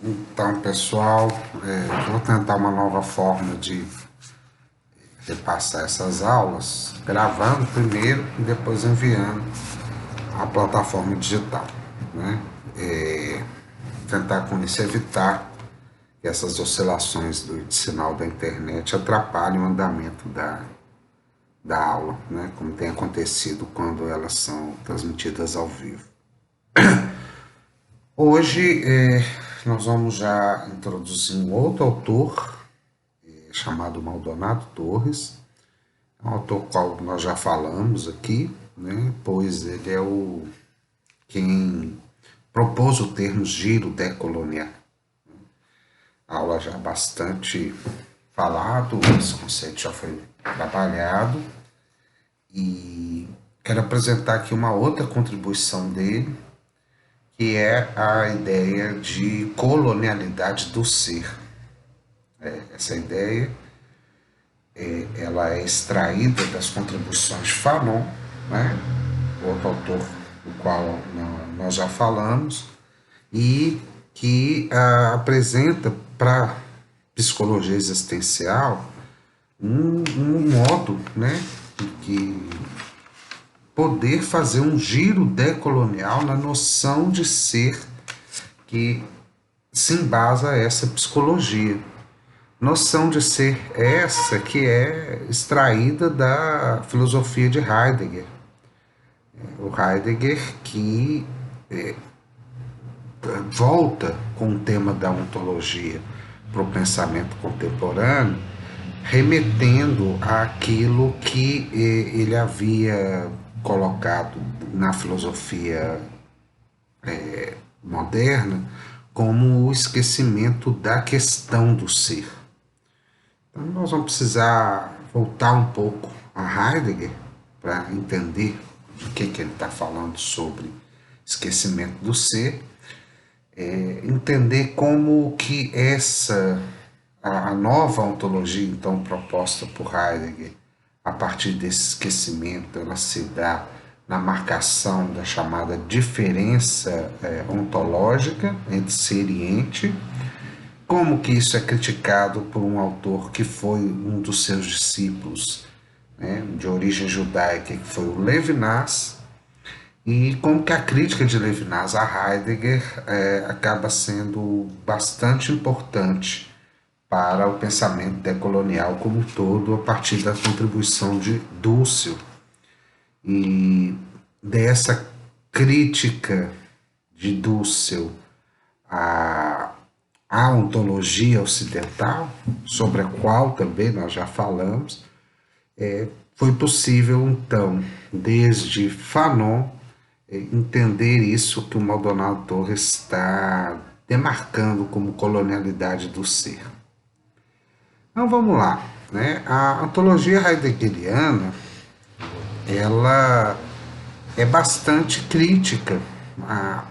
Então, pessoal, vou tentar uma nova forma de repassar essas aulas, gravando primeiro e depois enviando a plataforma digital, né? Tentar com isso evitar que essas oscilações de sinal da internet atrapalhem o andamento da aula, né? Como tem acontecido quando elas são transmitidas ao vivo. Hoje nós vamos já introduzir um outro autor chamado Maldonado Torres, um autor qual nós já falamos aqui, né? Pois ele é quem propôs o termo giro decolonial. A aula já bastante falado, esse conceito já foi trabalhado e quero apresentar aqui uma outra contribuição dele, que é a ideia de colonialidade do ser. Essa ideia ela é extraída das contribuições de Fanon, né? Outro autor do qual nós já falamos, e que apresenta para a psicologia existencial um modo, né, de poder fazer um giro decolonial na noção de ser que se embasa essa psicologia. Noção de ser essa que é extraída da filosofia de Heidegger. O Heidegger que volta com o tema da ontologia para o pensamento contemporâneo, remetendo àquilo que ele havia colocado na filosofia moderna como o esquecimento da questão do ser. Então nós vamos precisar voltar um pouco a Heidegger para entender de que ele está falando sobre esquecimento do ser, entender como que a nova ontologia então proposta por Heidegger, a partir desse esquecimento, ela se dá na marcação da chamada diferença ontológica entre ser e ente, como que isso é criticado por um autor que foi um dos seus discípulos, né, de origem judaica, que foi o Levinas, e como que a crítica de Levinas a Heidegger acaba sendo bastante importante para o pensamento decolonial como um todo, a partir da contribuição de Dussel. E dessa crítica de Dussel à ontologia ocidental, sobre a qual também nós já falamos, foi possível, então, desde Fanon, entender isso que o Maldonado Torres está demarcando como colonialidade do ser. Então vamos lá, né? A ontologia heideggeriana ela é bastante crítica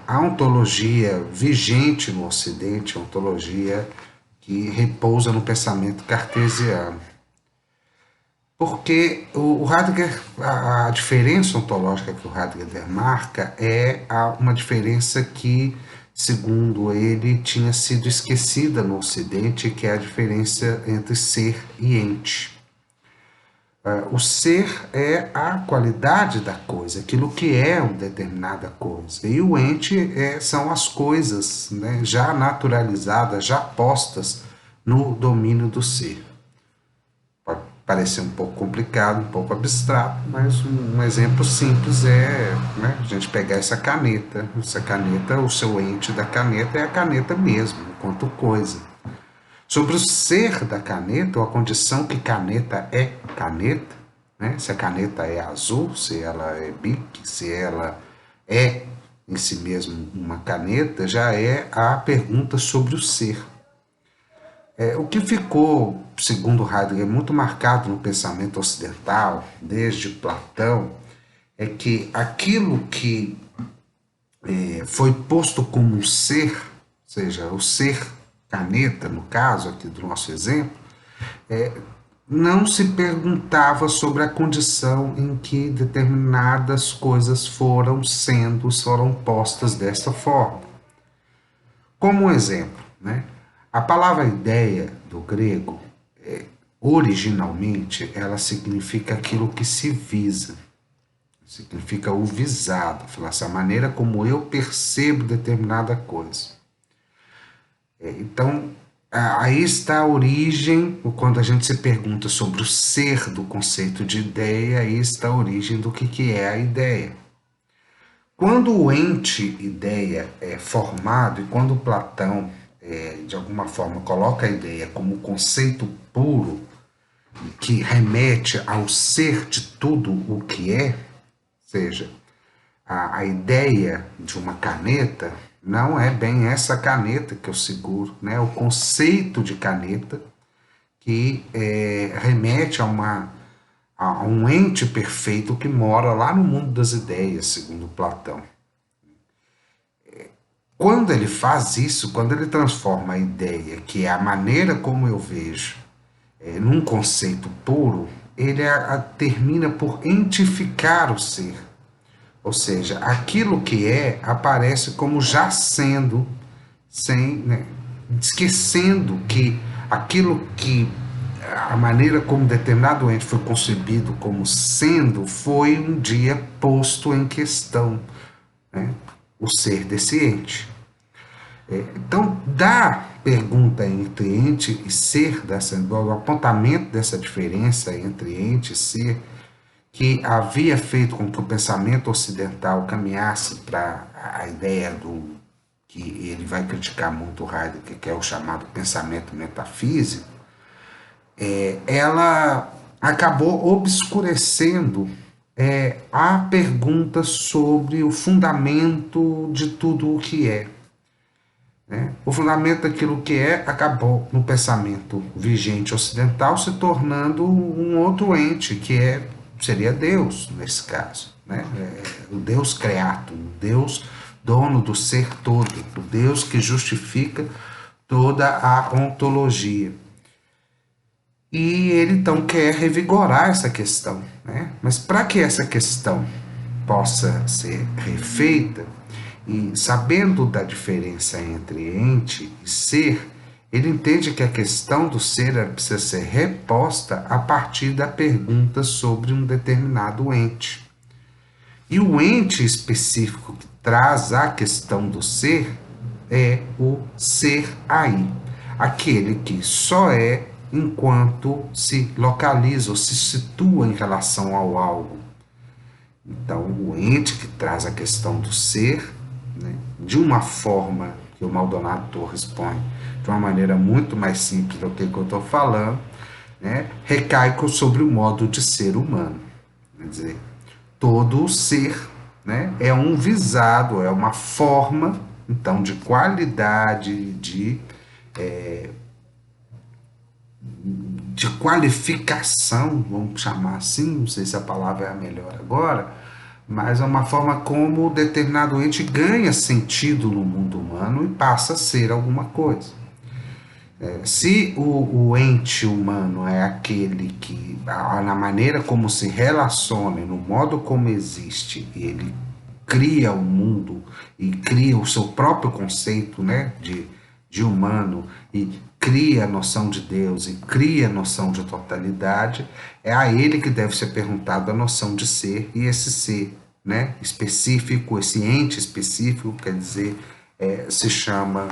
à ontologia vigente no Ocidente, a ontologia que repousa no pensamento cartesiano. Porque o Heidegger, a diferença ontológica que o Heidegger demarca é uma diferença que, segundo ele, tinha sido esquecida no Ocidente, que é a diferença entre ser e ente. O ser é a qualidade da coisa, aquilo que é uma determinada coisa. E o ente são as coisas, né, já naturalizadas, já postas no domínio do ser. Pode parecer um pouco complicado, um pouco abstrato, mas um exemplo simples né, a gente pegar essa caneta, o seu ente da caneta é a caneta mesmo, enquanto coisa. Sobre o ser da caneta, ou a condição que caneta é caneta, né? Se a caneta é azul, se ela é bic, se ela é em si mesmo uma caneta, já é a pergunta sobre o ser. O que ficou, segundo Heidegger, muito marcado no pensamento ocidental, desde Platão, é que aquilo que foi posto como um ser, ou seja, o ser caneta, no caso aqui do nosso exemplo, não se perguntava sobre a condição em que determinadas coisas foram postas desta forma. Como um exemplo, né? A palavra ideia do grego, originalmente, ela significa aquilo que se visa, significa o visado, falar assim, a maneira como eu percebo determinada coisa. Então, aí está a origem, quando a gente se pergunta sobre o ser do conceito de ideia, aí está a origem do que é a ideia. Quando o ente ideia é formado, e quando Platão, de alguma forma, coloca a ideia como conceito puro, que remete ao ser de tudo o que é, ou seja, a ideia de uma caneta não é bem essa caneta que eu seguro, né? O conceito de caneta que remete a um ente perfeito que mora lá no mundo das ideias, segundo Platão. Quando ele faz isso, quando ele transforma a ideia, que é a maneira como eu vejo, num conceito puro, ele termina por entificar o ser. Ou seja, aquilo que é aparece como já sendo, sem, né, esquecendo que aquilo que a maneira como determinado ente foi concebido como sendo foi um dia posto em questão, né, o ser desse ente. Então, da pergunta entre ente e ser, do apontamento dessa diferença entre ente e ser, que havia feito com que o pensamento ocidental caminhasse para a ideia do que ele vai criticar muito Heidegger, que é o chamado pensamento metafísico, ela acabou obscurecendo a pergunta sobre o fundamento de tudo o que é. Né? O fundamento daquilo que é acabou no pensamento vigente ocidental se tornando um outro ente, que seria Deus, nesse caso. Né? O Deus criato, o Deus dono do ser todo, o Deus que justifica toda a ontologia. E ele então quer revigorar essa questão. Né? Mas para que essa questão possa ser refeita, e sabendo da diferença entre ente e ser, ele entende que a questão do ser precisa ser reposta a partir da pergunta sobre um determinado ente. E o ente específico que traz a questão do ser é o ser aí, aquele que só é enquanto se localiza ou se situa em relação ao algo. Então, o ente que traz a questão do ser, né, de uma forma que o Maldonado Torres põe, de uma maneira muito mais simples do que eu estou falando, né, recai sobre o modo de ser humano. Quer dizer, todo o ser, né, é um visado, é uma forma, então, de qualidade, de qualificação, vamos chamar assim, não sei se a palavra é a melhor agora, mas é uma forma como determinado ente ganha sentido no mundo humano e passa a ser alguma coisa. Se o ente humano é aquele que, na maneira como se relaciona, no modo como existe, ele cria o mundo e cria o seu próprio conceito, né, de humano, e cria a noção de Deus e cria a noção de totalidade, é a ele que deve ser perguntada a noção de ser, e esse ser, né, específico, esse ente específico, quer dizer, se chama,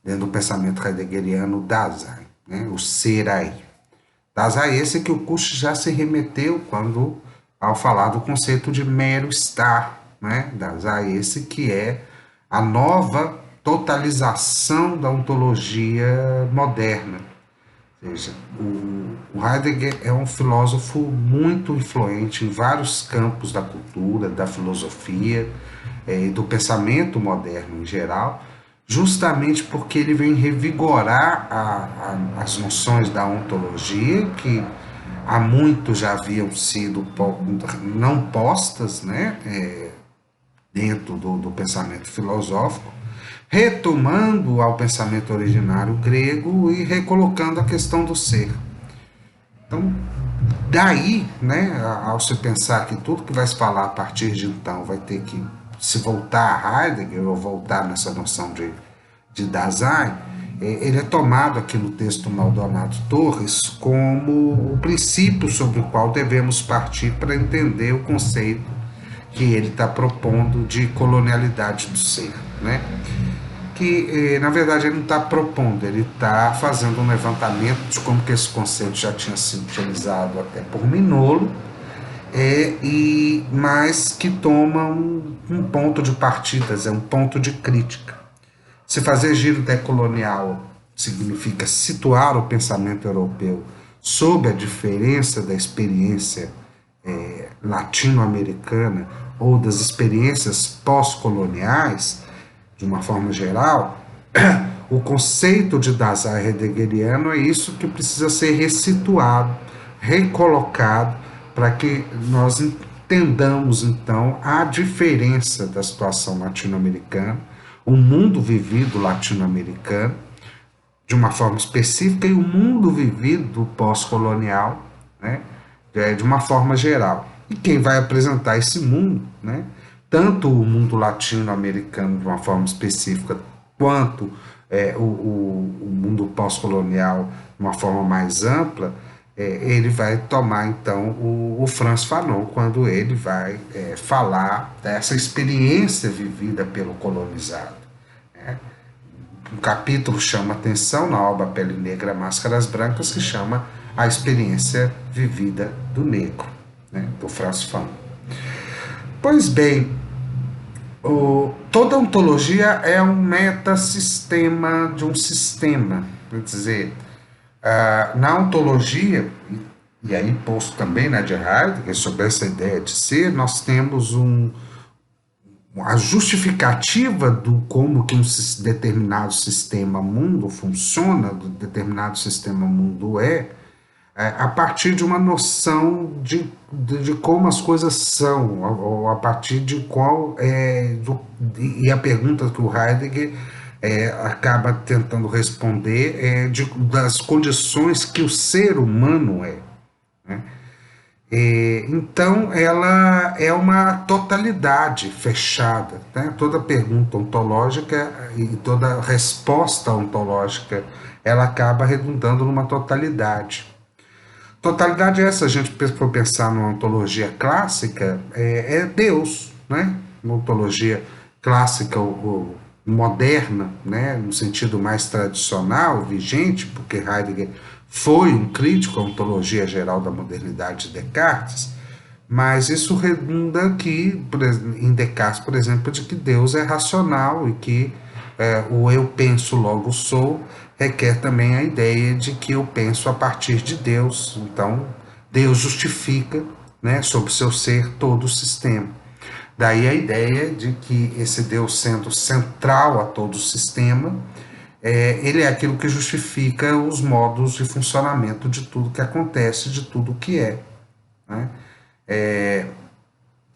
dentro do pensamento heideggeriano, Dasein, né, o ser aí. Dasein esse que o Kusch já se remeteu ao falar do conceito de mero estar, né, Dasein esse que é a nova totalização da ontologia moderna. Ou seja, o Heidegger é um filósofo muito influente em vários campos da cultura, da filosofia e do pensamento moderno em geral, justamente porque ele vem revigorar as noções da ontologia, que há muito já haviam sido não postas, né, dentro do pensamento filosófico, retomando ao pensamento originário grego e recolocando a questão do ser. Então, daí, né, ao se pensar que tudo que vai se falar a partir de então vai ter que se voltar a Heidegger, ou voltar nessa noção de Dasein, ele é tomado aqui no texto Maldonado Torres como o princípio sobre o qual devemos partir para entender o conceito que ele está propondo de colonialidade do ser, né? Que, na verdade, ele não está propondo, ele está fazendo um levantamento de como que esse conceito já tinha sido utilizado até por Minolo, mas que toma um ponto de partida, um ponto de crítica. Se fazer giro decolonial significa situar o pensamento europeu sob a diferença da experiência latino-americana ou das experiências pós-coloniais, de uma forma geral, o conceito de Dasein heideggeriano é isso que precisa ser ressituado, recolocado, para que nós entendamos, então, a diferença da situação latino-americana, o mundo vivido latino-americano, de uma forma específica, e o mundo vivido pós-colonial, né, de uma forma geral. E quem vai apresentar esse mundo, né, tanto o mundo latino-americano de uma forma específica, quanto o mundo pós-colonial de uma forma mais ampla, ele vai tomar, então, o Frantz Fanon, quando ele vai falar dessa experiência vivida pelo colonizado. Né? Um capítulo chama atenção na obra Pele Negra, Máscaras Brancas, que chama A Experiência Vivida do Negro, né? Do Frantz Fanon. Pois bem, toda ontologia é um metasistema de um sistema. Quer dizer, na ontologia, e aí posto também na de Heidegger, sobre essa ideia de ser, nós temos a justificativa do como que um determinado sistema mundo funciona, do determinado sistema mundo a partir de uma noção de como as coisas são, ou a partir de qual e a pergunta que o Heidegger acaba tentando responder das condições que o ser humano é. Né? Então, ela é uma totalidade fechada. Né? Toda pergunta ontológica e toda resposta ontológica, ela acaba redundando numa totalidade. Totalidade é essa, a gente for pensar numa ontologia clássica, é Deus, né? Uma ontologia clássica ou moderna, né? No sentido mais tradicional, vigente, porque Heidegger foi um crítico à ontologia geral da modernidade de Descartes, mas isso redunda aqui, em Descartes, por exemplo, de que Deus é racional e que o eu penso, logo sou, requer também a ideia de que eu penso a partir de Deus. Então, Deus justifica, né, sobre seu ser todo o sistema. Daí a ideia de que esse Deus, sendo central a todo o sistema, ele é aquilo que justifica os modos de funcionamento de tudo que acontece, de tudo que é. Né?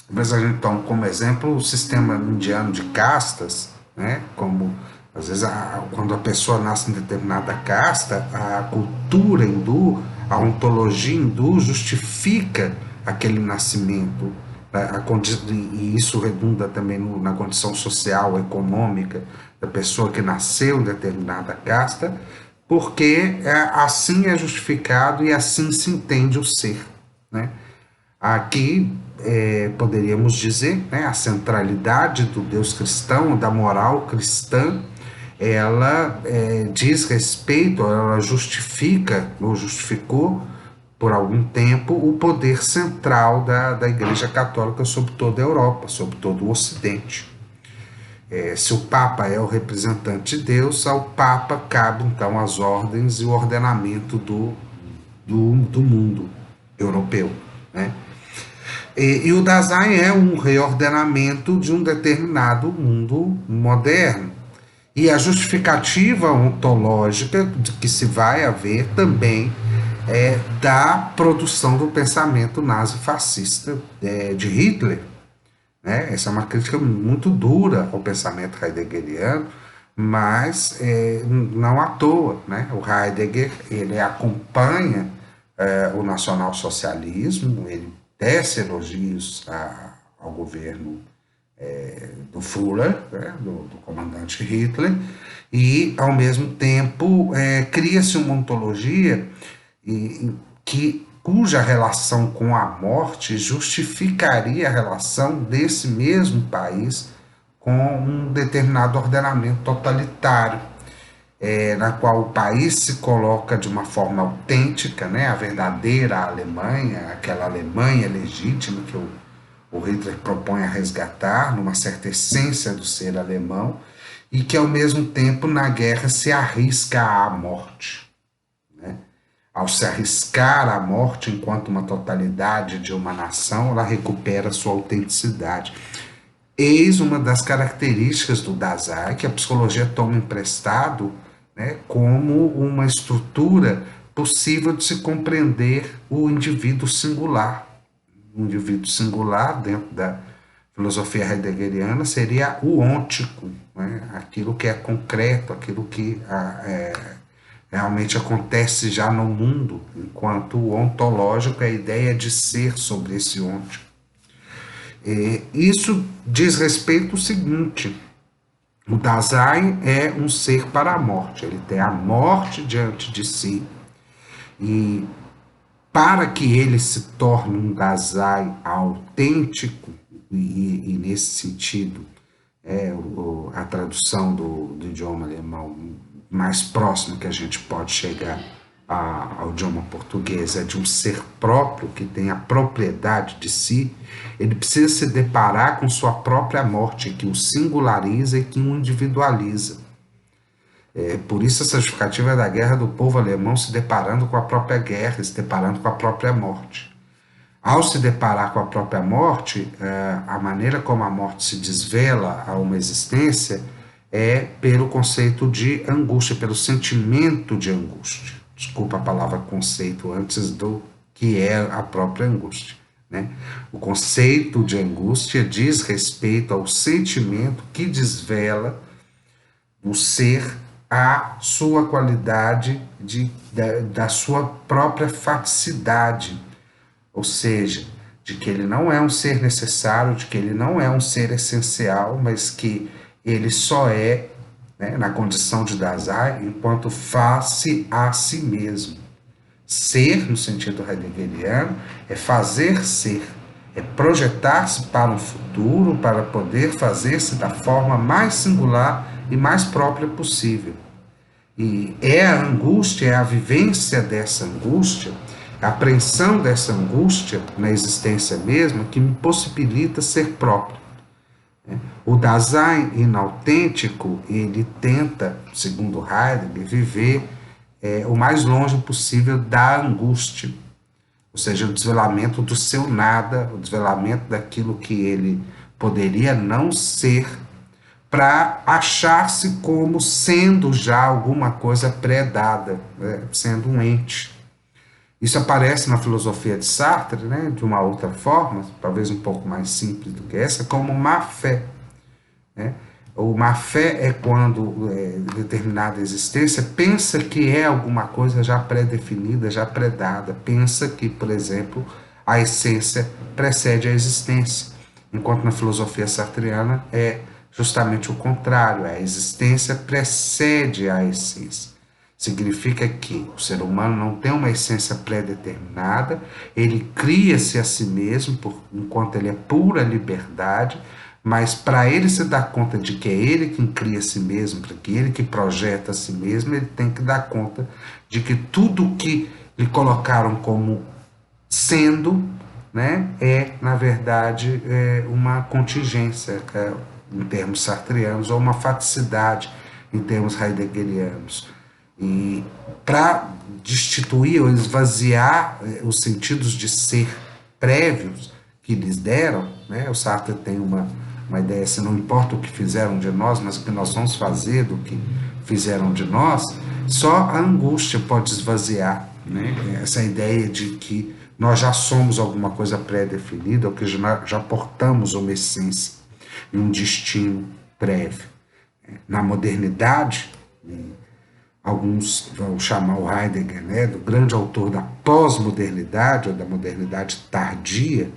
Mas a gente toma como exemplo o sistema indiano de castas, né? Como às vezes quando a pessoa nasce em determinada casta, a cultura hindu, a ontologia hindu justifica aquele nascimento, e isso redunda também na condição social, econômica da pessoa que nasceu em determinada casta, porque assim é justificado e assim se entende o ser. Né? Aqui poderíamos dizer, né, a centralidade do Deus cristão, da moral cristã, ela diz respeito, ela justifica, ou justificou por algum tempo, o poder central da Igreja Católica sobre toda a Europa, sobre todo o Ocidente. Se o Papa é o representante de Deus, ao Papa cabe então as ordens e o ordenamento do mundo europeu. Né? E o Dasein é um reordenamento de um determinado mundo moderno. E a justificativa ontológica de que se vai haver também da produção do pensamento nazi-fascista de Hitler. Né? Essa é uma crítica muito dura ao pensamento heideggeriano, mas não à toa. Né? O Heidegger ele acompanha o nacionalsocialismo, ele tece elogios ao governo do Führer, né, do comandante Hitler, e, ao mesmo tempo, cria-se uma ontologia cuja relação com a morte justificaria a relação desse mesmo país com um determinado ordenamento totalitário, na qual o país se coloca de uma forma autêntica, né, a verdadeira Alemanha, aquela Alemanha legítima que o Hitler propõe a resgatar, numa certa essência do ser alemão, e que, ao mesmo tempo, na guerra se arrisca à morte. Né? Ao se arriscar à morte enquanto uma totalidade de uma nação, ela recupera sua autenticidade. Eis uma das características do Dasein, que a psicologia toma emprestado, né, como uma estrutura possível de se compreender o indivíduo singular. O indivíduo singular, dentro da filosofia heideggeriana, seria o ôntico, né, aquilo que é concreto, aquilo que realmente acontece já no mundo, enquanto o ontológico é a ideia de ser sobre esse ôntico. Isso diz respeito ao seguinte: o Dasein é um ser para a morte, ele tem a morte diante de si, e para que ele se torne um Dasein autêntico, e nesse sentido, a tradução do idioma alemão mais próxima que a gente pode chegar ao idioma português é de um ser próprio que tem a propriedade de si, ele precisa se deparar com sua própria morte, que o singulariza e que o individualiza. Por isso essa justificativa da guerra do povo alemão se deparando com a própria guerra, se deparando com a própria morte. Ao se deparar com a própria morte, a maneira como a morte se desvela a uma existência é pelo conceito de angústia, pelo sentimento de angústia. Desculpa a palavra conceito antes do que é a própria angústia. Né? O conceito de angústia diz respeito ao sentimento que desvela o ser a sua qualidade da sua própria faticidade, ou seja, de que ele não é um ser necessário, de que ele não é um ser essencial, mas que ele só é, né, na condição de Dasein, enquanto face a si mesmo. Ser, no sentido heideggeriano, é fazer ser, é projetar-se para um futuro, para poder fazer-se da forma mais singular e mais própria possível. E é a angústia, é a vivência dessa angústia, a apreensão dessa angústia na existência mesma que me possibilita ser próprio. O Dasein inautêntico, ele tenta, segundo Heidegger, viver o mais longe possível da angústia, ou seja, o desvelamento do seu nada, o desvelamento daquilo que ele poderia não ser, para achar-se como sendo já alguma coisa pré-dada, né, sendo um ente. Isso aparece na filosofia de Sartre, né, de uma outra forma, talvez um pouco mais simples do que essa, como má-fé. Né? O má-fé é quando determinada existência pensa que é alguma coisa já pré-definida, já pré-dada, pensa que, por exemplo, a essência precede a existência, enquanto na filosofia sartreana é justamente o contrário, a existência precede a essência. Significa que o ser humano não tem uma essência pré-determinada, ele cria-se a si mesmo, enquanto ele é pura liberdade, mas para ele se dar conta de que é ele quem cria a si mesmo, para que ele que projeta a si mesmo, ele tem que dar conta de que tudo que lhe colocaram como sendo, né, na verdade, uma contingência, em termos sartreanos, ou uma faticidade em termos heideggerianos. E para destituir ou esvaziar os sentidos de ser prévios que lhes deram, né, o Sartre tem uma ideia assim: não importa o que fizeram de nós, mas o que nós vamos fazer do que fizeram de nós, só a angústia pode esvaziar, né, essa ideia de que nós já somos alguma coisa pré-definida, ou que já portamos uma essência e um destino prévio. Na modernidade, alguns vão chamar o Heidegger, né, do grande autor da pós-modernidade, ou da modernidade tardia,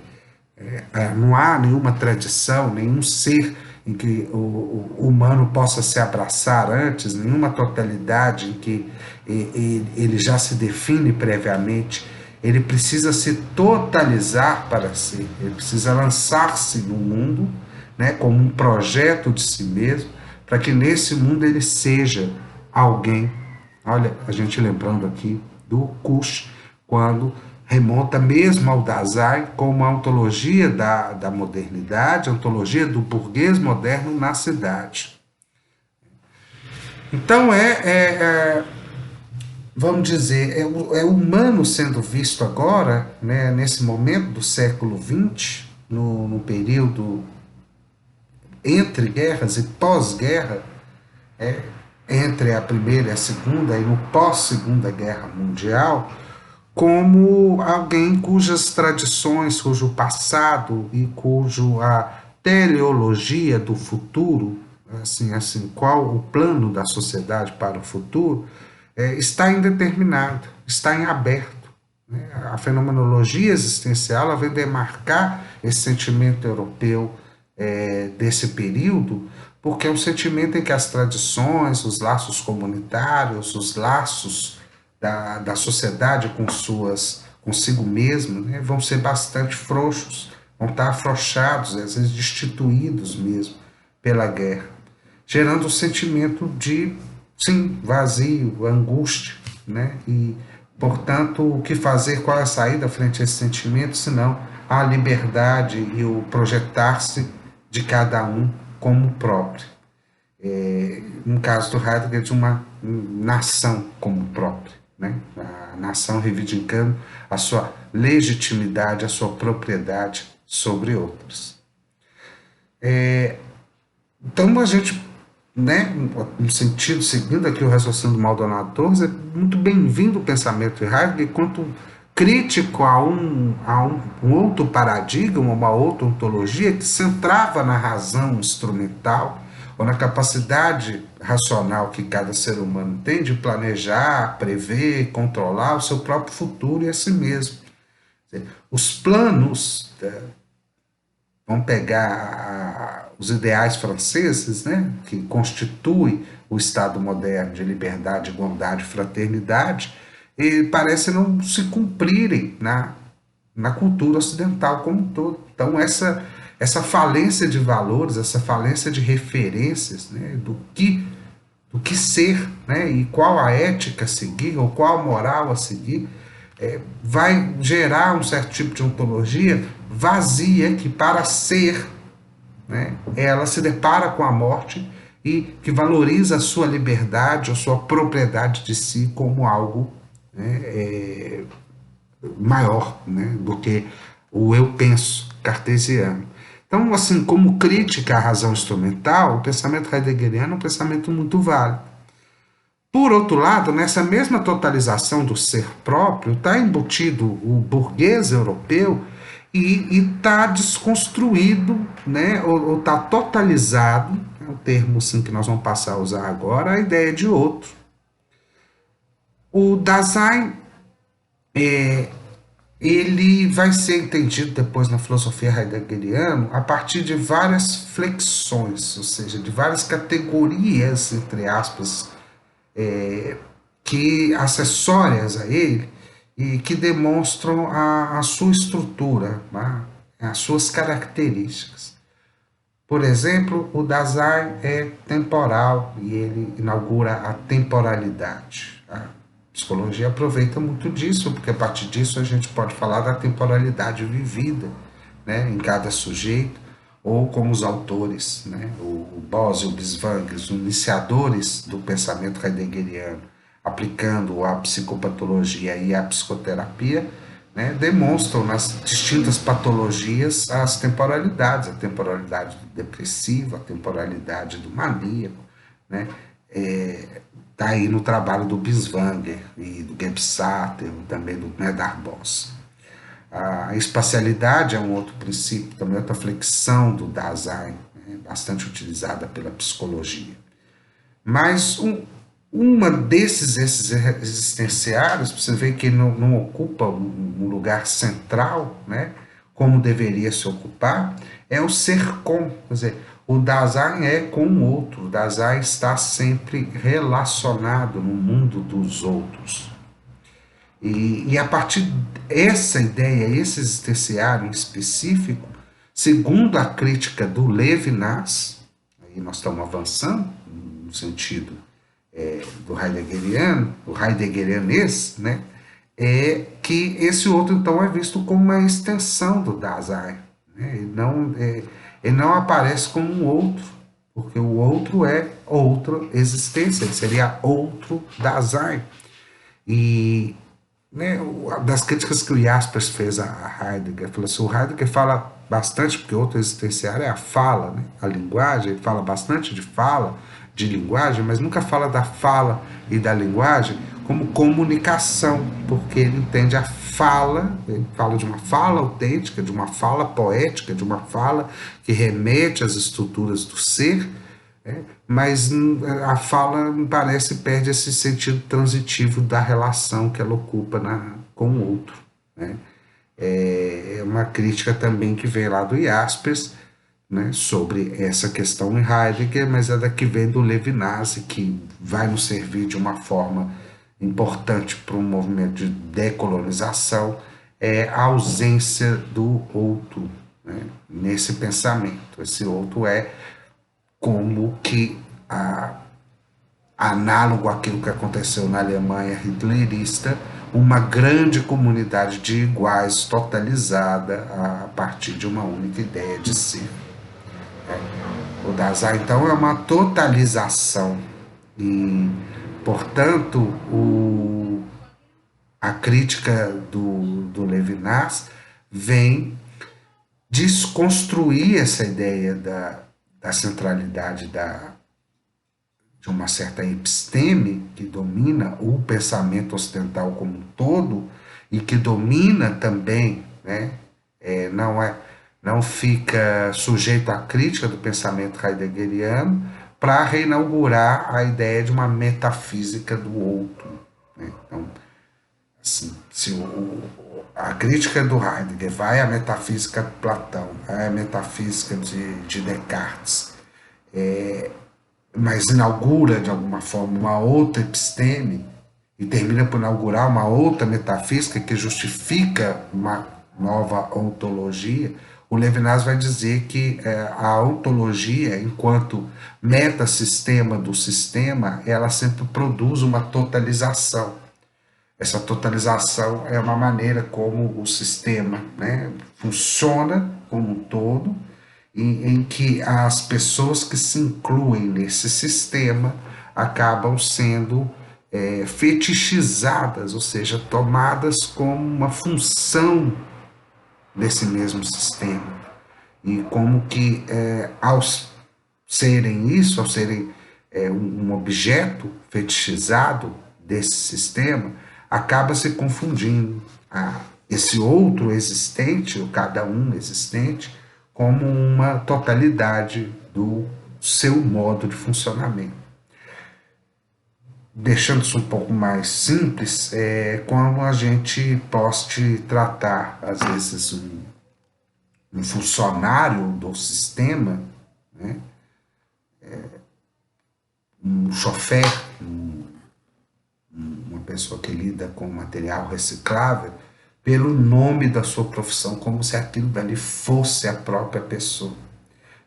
não há nenhuma tradição, nenhum ser em que o humano possa se abraçar antes, nenhuma totalidade em que ele já se define previamente. Ele precisa se totalizar para si, ele precisa lançar-se no mundo, né, como um projeto de si mesmo, para que nesse mundo ele seja alguém. Olha, a gente lembrando aqui do Kush, quando remonta mesmo ao Dasein como a ontologia da modernidade, a ontologia do burguês moderno na cidade. Então vamos dizer, é humano sendo visto agora, né, nesse momento do século XX, no período entre guerras e pós-guerra, entre a Primeira e a Segunda, e no pós-Segunda Guerra Mundial, como alguém cujas tradições, cujo passado e cujo a teleologia do futuro, assim, qual o plano da sociedade para o futuro, está indeterminado, está em aberto. Né? A fenomenologia existencial ela vem demarcar esse sentimento europeu desse período, porque é um sentimento em que as tradições, os laços comunitários, os laços da sociedade consigo mesmo, né, vão ser bastante frouxos, vão estar afrouxados, às vezes destituídos mesmo pela guerra, gerando um sentimento de, sim, vazio, angústia, né, e, portanto, o que fazer, qual é a saída frente a esse sentimento, senão a liberdade e o projetar-se de cada um como próprio. No caso do Heidegger, de uma nação como própria, né? A nação reivindicando a sua legitimidade, a sua propriedade sobre outras. Então, a gente, né, no sentido, seguindo aqui o raciocínio do Maldonado Torres, é muito bem-vindo o pensamento de Heidegger quanto crítico a um outro paradigma, uma outra ontologia que centrava na razão instrumental ou na capacidade racional que cada ser humano tem de planejar, prever, controlar o seu próprio futuro e a si mesmo. Os planos, vamos pegar os ideais franceses, né, que constituem o Estado moderno de liberdade, igualdade e fraternidade, e parecem não se cumprirem na cultura ocidental como um todo. Então, essa falência de valores, essa falência de referências, né, do que ser, né, e qual a ética a seguir, ou qual a moral a seguir, vai gerar um certo tipo de ontologia vazia, que para ser, né, ela se depara com a morte e que valoriza a sua liberdade, a sua propriedade de si como algo, né, maior, né, do que o eu penso cartesiano. Então, assim, como crítica à razão instrumental, o pensamento heideggeriano é um pensamento muito válido. Por outro lado, nessa mesma totalização do ser próprio, está embutido o burguês europeu e está desconstruído, né, ou está totalizado, é o termo assim, que nós vamos passar a usar agora, a ideia de outro. O Dasein ele vai ser entendido depois na filosofia heideggeriana a partir de várias flexões, ou seja, de várias categorias, entre aspas, que acessórias a ele e que demonstram a sua estrutura, né? As suas características. Por exemplo, o Dasein é temporal e ele inaugura a temporalidade. A psicologia aproveita muito disso, porque a partir disso a gente pode falar da temporalidade vivida, né, em cada sujeito, ou como os autores, né, o Boss e o Biswang, os iniciadores do pensamento heideggeriano, aplicando a psicopatologia e a psicoterapia, né, demonstram nas distintas patologias as temporalidades, a temporalidade depressiva, a temporalidade do maníaco, né, está aí no trabalho do Biswanger e do Gebsatter, também do Medard Boss. A espacialidade é um outro princípio, também outra flexão do Dasein, né, bastante utilizada pela psicologia. Mas uma desses existenciários, você vê que não ocupa um lugar central, né, como deveria se ocupar, é o ser com, quer dizer, O Dasein é com o outro, o Dasein está sempre relacionado no mundo dos outros. E a partir dessa ideia, esse existenciário em específico, segundo a crítica do Levinas, aí nós estamos avançando no sentido do heideggeriano, o heideggerianês, né? É que esse outro então é visto como uma extensão do Dasein, né? Ele não aparece como um outro, porque o outro é outra existência, ele seria outro Dasein. E né, das críticas que o Jaspers fez a Heidegger, falou assim, o Heidegger fala bastante, porque outro existenciário é a fala, né, a linguagem, ele fala bastante de fala, de linguagem, mas nunca fala da fala e da linguagem como comunicação, porque ele entende a fala, ele fala de uma fala autêntica, de uma fala poética, de uma fala que remete às estruturas do ser, mas a fala, me parece, perde esse sentido transitivo da relação que ela ocupa com o outro. Né? É uma crítica também que vem lá do Jaspers, né, sobre essa questão em Heidegger, mas é da que vem do Levinas, que vai nos servir de uma forma importante para um movimento de decolonização, é a ausência do outro, né, nesse pensamento. Esse outro é como que análogo àquilo que aconteceu na Alemanha hitlerista, uma grande comunidade de iguais totalizada a partir de uma única ideia de ser. O Dasein, então, é uma totalização e, portanto, a crítica do Levinas vem desconstruir essa ideia da centralidade de uma certa episteme que domina o pensamento ocidental como um todo e que domina também, né, não fica sujeito à crítica do pensamento heideggeriano para reinaugurar a ideia de uma metafísica do outro. Né? Então, assim, se a crítica do Heidegger vai à metafísica de Platão, vai à metafísica de Descartes, mas inaugura de alguma forma uma outra episteme e termina por inaugurar uma outra metafísica que justifica uma nova ontologia, o Levinas vai dizer que a ontologia, enquanto metasistema do sistema, ela sempre produz uma totalização. Essa totalização é uma maneira como o sistema, né, funciona como um todo, em que as pessoas que se incluem nesse sistema acabam sendo fetichizadas, ou seja, tomadas como uma função desse mesmo sistema. E como que, ao serem isso, ao serem um objeto fetichizado desse sistema, acaba se confundindo esse outro existente, ou cada um existente, como uma totalidade do seu modo de funcionamento. Deixando isso um pouco mais simples, como a gente pode tratar, às vezes, um funcionário do sistema, né, um chofer, uma pessoa que lida com material reciclável, pelo nome da sua profissão, como se aquilo dali fosse a própria pessoa.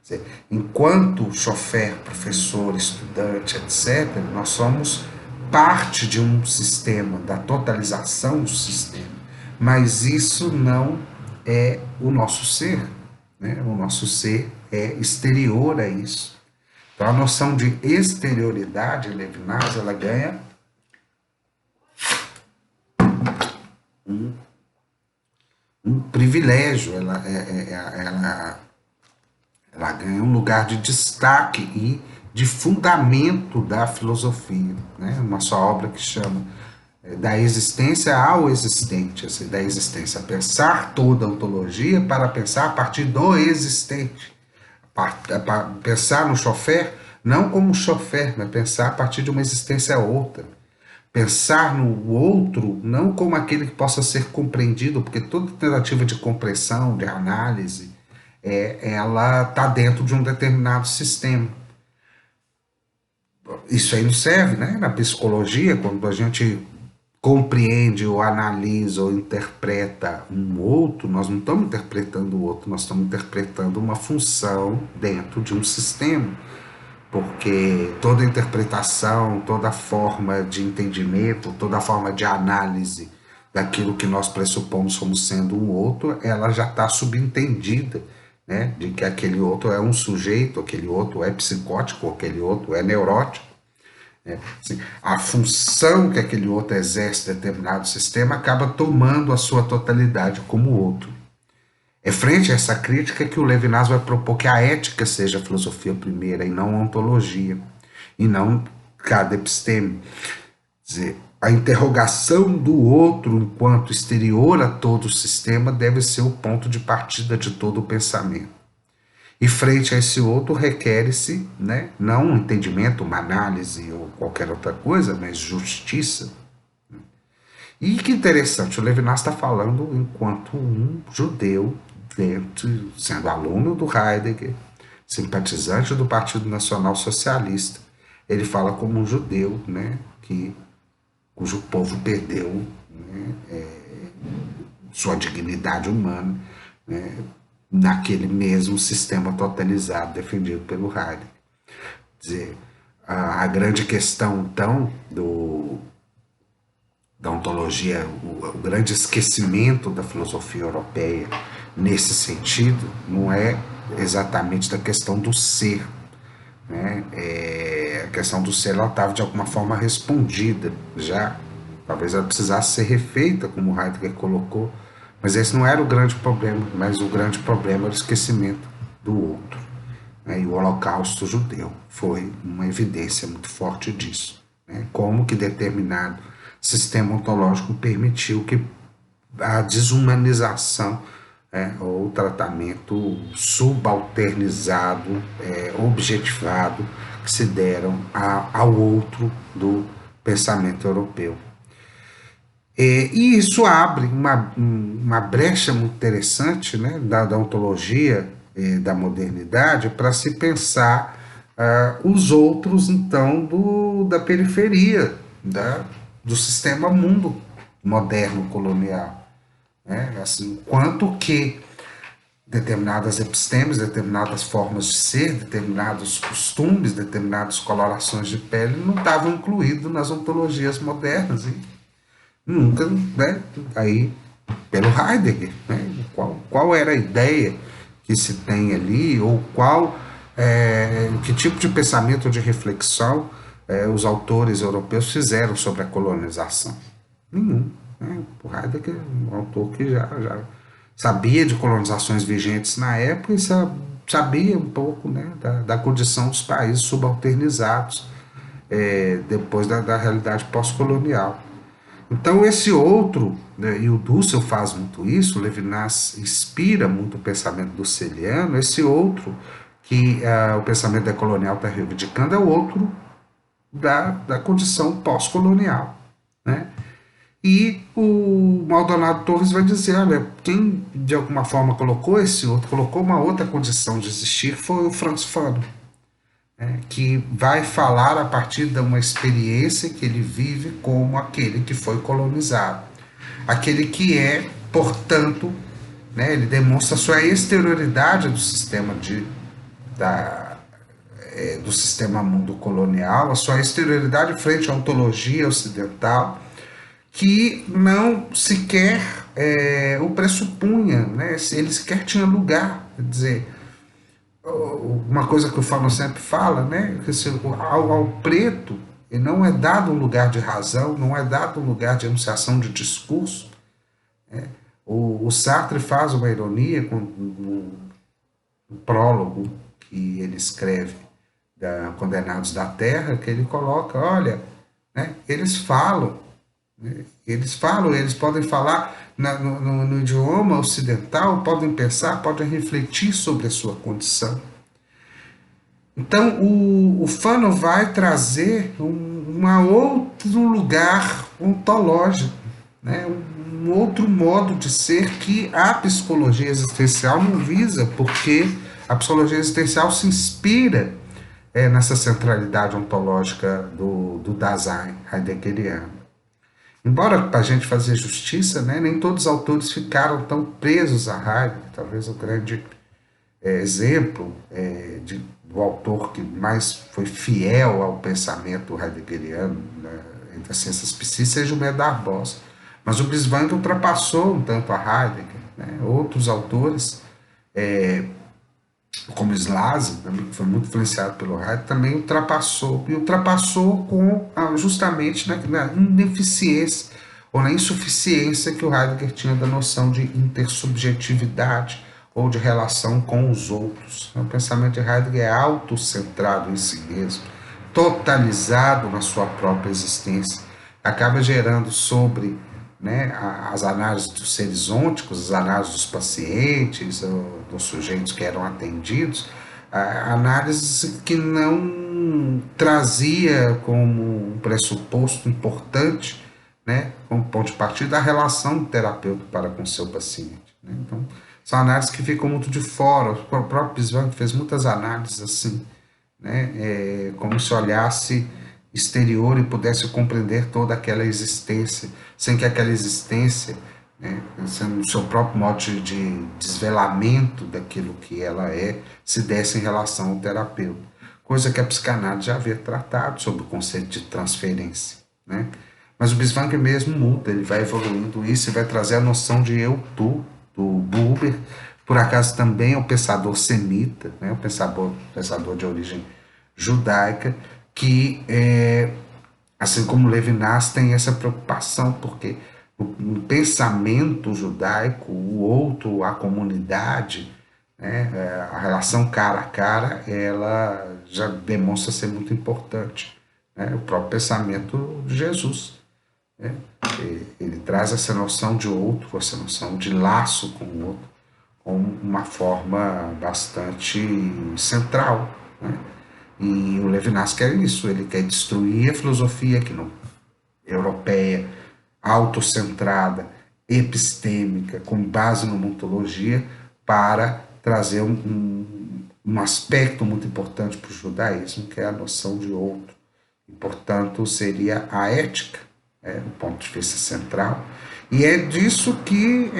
Quer dizer, enquanto chofer, professor, estudante, etc., nós somos parte de um sistema, da totalização do sistema, mas isso não é o nosso ser, né? O nosso ser é exterior a isso. Então a noção de exterioridade, Levinas, ela ganha um privilégio, ela ganha um lugar de destaque e de fundamento da filosofia, né? Uma só obra que chama da existência ao existente, assim, da existência, pensar toda a ontologia para pensar a partir do existente, para pensar no chofer não como chofer, mas pensar a partir de uma existência outra, pensar no outro não como aquele que possa ser compreendido, porque toda tentativa de compreensão, de análise, ela está dentro de um determinado sistema. Isso aí não serve, né? Na psicologia, quando a gente compreende ou analisa ou interpreta um outro, nós não estamos interpretando o outro, nós estamos interpretando uma função dentro de um sistema, porque toda interpretação, toda forma de entendimento, toda forma de análise daquilo que nós pressupomos como sendo um outro, ela já está subentendida, né, de que aquele outro é um sujeito, aquele outro é psicótico, aquele outro é neurótico. Assim, a função que aquele outro exerce em determinado sistema acaba tomando a sua totalidade como outro. É frente a essa crítica que o Levinas vai propor que a ética seja a filosofia primeira e não a ontologia, e não cada episteme. Quer dizer, a interrogação do outro enquanto exterior a todo o sistema deve ser o ponto de partida de todo o pensamento. E frente a esse outro requer-se, né, não um entendimento, uma análise ou qualquer outra coisa, mas justiça. E que interessante, o Levinas está falando enquanto um judeu, dentro, sendo aluno do Heidegger, simpatizante do Partido Nacional Socialista. Ele fala como um judeu, né, cujo povo perdeu, né, sua dignidade humana, né, naquele mesmo sistema totalizado defendido pelo Heidegger. Quer dizer, a grande questão, então, da ontologia, o grande esquecimento da filosofia europeia nesse sentido, não é exatamente da questão do ser, né? A questão do ser, ela estava de alguma forma respondida já, talvez ela precisasse ser refeita, como Heidegger colocou, mas esse não era o grande problema, mas o grande problema era o esquecimento do outro, né? E o Holocausto judeu foi uma evidência muito forte disso, né? Como que determinado sistema ontológico permitiu que a desumanização, ou o tratamento subalternizado, objetivado, que se deram ao outro do pensamento europeu. E isso abre uma brecha muito interessante, né, da ontologia da modernidade para se pensar os outros, então, da periferia, do sistema mundo moderno colonial. Né? Assim, quanto que determinadas epistemes, determinadas formas de ser, determinados costumes, determinadas colorações de pele não estavam incluídos nas ontologias modernas. E nunca, né? Aí, pelo Heidegger, né? Qual era a ideia que se tem ali, ou que tipo de pensamento, de reflexão os autores europeus fizeram sobre a colonização? Nenhum. Né? O Heidegger é um autor que já sabia de colonizações vigentes na época e sabia um pouco, né, da condição dos países subalternizados depois da realidade pós-colonial. Então esse outro, né, e o Dussel faz muito isso, o Levinas inspira muito o pensamento dusseliano, esse outro que o pensamento decolonial está reivindicando é o outro da condição pós-colonial, né? E o Maldonado Torres vai dizer, olha, quem de alguma forma colocou esse outro, colocou uma outra condição de existir, foi o Franz Fanon, né, que vai falar a partir de uma experiência que ele vive como aquele que foi colonizado. Aquele que é, portanto, né, ele demonstra a sua exterioridade do sistema do sistema mundo colonial, a sua exterioridade frente à ontologia ocidental, que não sequer o pressupunha, né? Ele sequer tinha lugar. Quer dizer, uma coisa que o Fanon sempre fala, né? Que ao preto ele não é dado um lugar de razão, não é dado um lugar de enunciação de discurso. Né? O Sartre faz uma ironia com o prólogo que ele escreve da Condenados da Terra, que ele coloca, olha, né? Eles falam, eles podem falar no idioma ocidental, podem pensar, podem refletir sobre a sua condição. Então, o Fanon vai trazer um outro lugar ontológico, né, um outro modo de ser que a psicologia existencial não visa, porque a psicologia existencial se inspira nessa centralidade ontológica do Dasein heideggeriano. Embora, para a gente fazer justiça, né, nem todos os autores ficaram tão presos a Heidegger. Talvez o grande exemplo do autor que mais foi fiel ao pensamento heideggeriano, né, entre as ciências psíquicas seja o Medard Boss. Mas o Biswang ultrapassou um tanto a Heidegger. Né? Outros autores, como Slazin, que foi muito influenciado pelo Heidegger, também ultrapassou. E ultrapassou justamente na ineficiência ou na insuficiência que o Heidegger tinha da noção de intersubjetividade ou de relação com os outros. O pensamento de Heidegger é autocentrado em si mesmo, totalizado na sua própria existência, acaba gerando sobre, né, as análises dos seres ônticos, as análises dos pacientes, dos sujeitos que eram atendidos, análises que não trazia como um pressuposto importante, né, como ponto de partida, a relação do terapeuta para com seu paciente. Né? Então, são análises que ficam muito de fora. O próprio Biswang fez muitas análises assim, né, como se olhasse exterior e pudesse compreender toda aquela existência, sem que aquela existência, né, sendo o seu próprio modo de desvelamento daquilo que ela se desse em relação ao terapeuta. Coisa que a psicanálise já havia tratado sobre o conceito de transferência. Né? Mas o Biswang mesmo muda, ele vai evoluindo isso e vai trazer a noção de eu-tu, do Buber, por acaso também é um pensador semita, né, um pensador de origem judaica, que, assim como Levinas, tem essa preocupação, porque no pensamento judaico, o outro, a comunidade, né, a relação cara a cara, ela já demonstra ser muito importante. Né, o próprio pensamento de Jesus. Né, ele traz essa noção de outro, essa noção de laço com o outro, com uma forma bastante central. Né? E o Levinas quer isso, ele quer destruir a filosofia que não, europeia, autocentrada, epistêmica, com base na ontologia, para trazer um aspecto muito importante para o judaísmo, que é a noção de outro. E, portanto, seria a ética, do ponto de vista central. E é disso que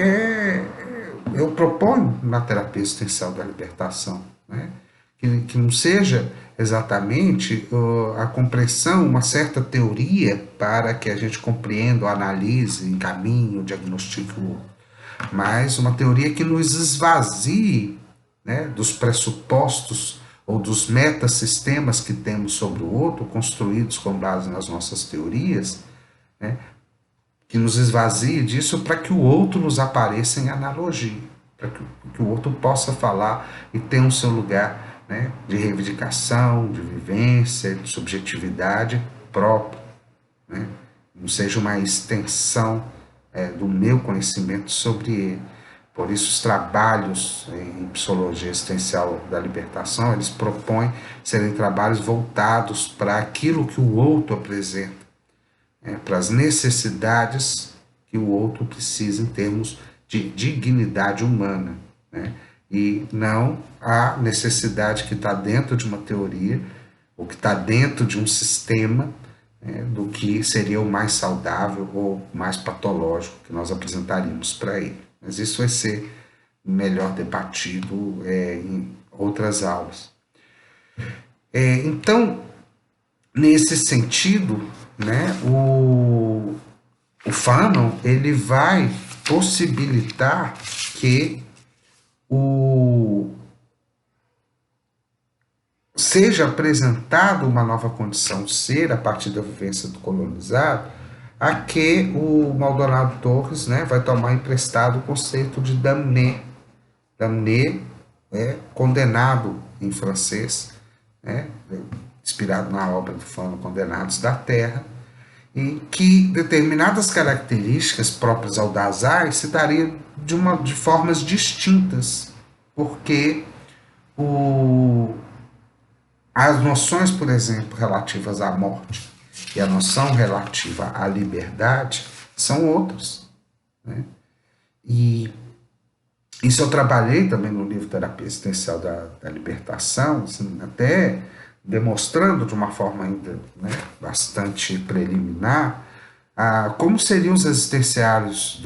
eu proponho na terapia existencial da libertação, né? Que não seja exatamente a compreensão, uma certa teoria para que a gente compreenda, analise, encaminhe, diagnostique o outro, mas uma teoria que nos esvazie, né, dos pressupostos ou dos metasistemas que temos sobre o outro, construídos com base nas nossas teorias, né, que nos esvazie disso para que o outro nos apareça em analogia, para que o outro possa falar e tenha o seu lugar, né, de reivindicação, de vivência, de subjetividade própria, né, não seja uma extensão do meu conhecimento sobre ele. Por isso, os trabalhos em psicologia existencial da libertação, eles propõem serem trabalhos voltados para aquilo que o outro apresenta, para as necessidades que o outro precisa em termos de dignidade humana, né? E não a necessidade que está dentro de uma teoria ou que está dentro de um sistema, do que seria o mais saudável ou mais patológico que nós apresentaríamos para ele. Mas isso vai ser melhor debatido em outras aulas. Então, nesse sentido, né, o Fanon ele vai possibilitar que seja apresentada uma nova condição de ser a partir da vivência do colonizado, a que o Maldonado Torres, né, vai tomar emprestado o conceito de damné. Damné é condenado em francês, né, inspirado na obra do Fanon, Condenados da Terra, em que determinadas características próprias ao Dasein se dariam de formas distintas, porque as noções, por exemplo, relativas à morte e a noção relativa à liberdade, são outras, né? E isso eu trabalhei também no livro Terapia Existencial da Libertação, assim, até demonstrando de uma forma ainda, né, bastante preliminar, como seriam os existenciários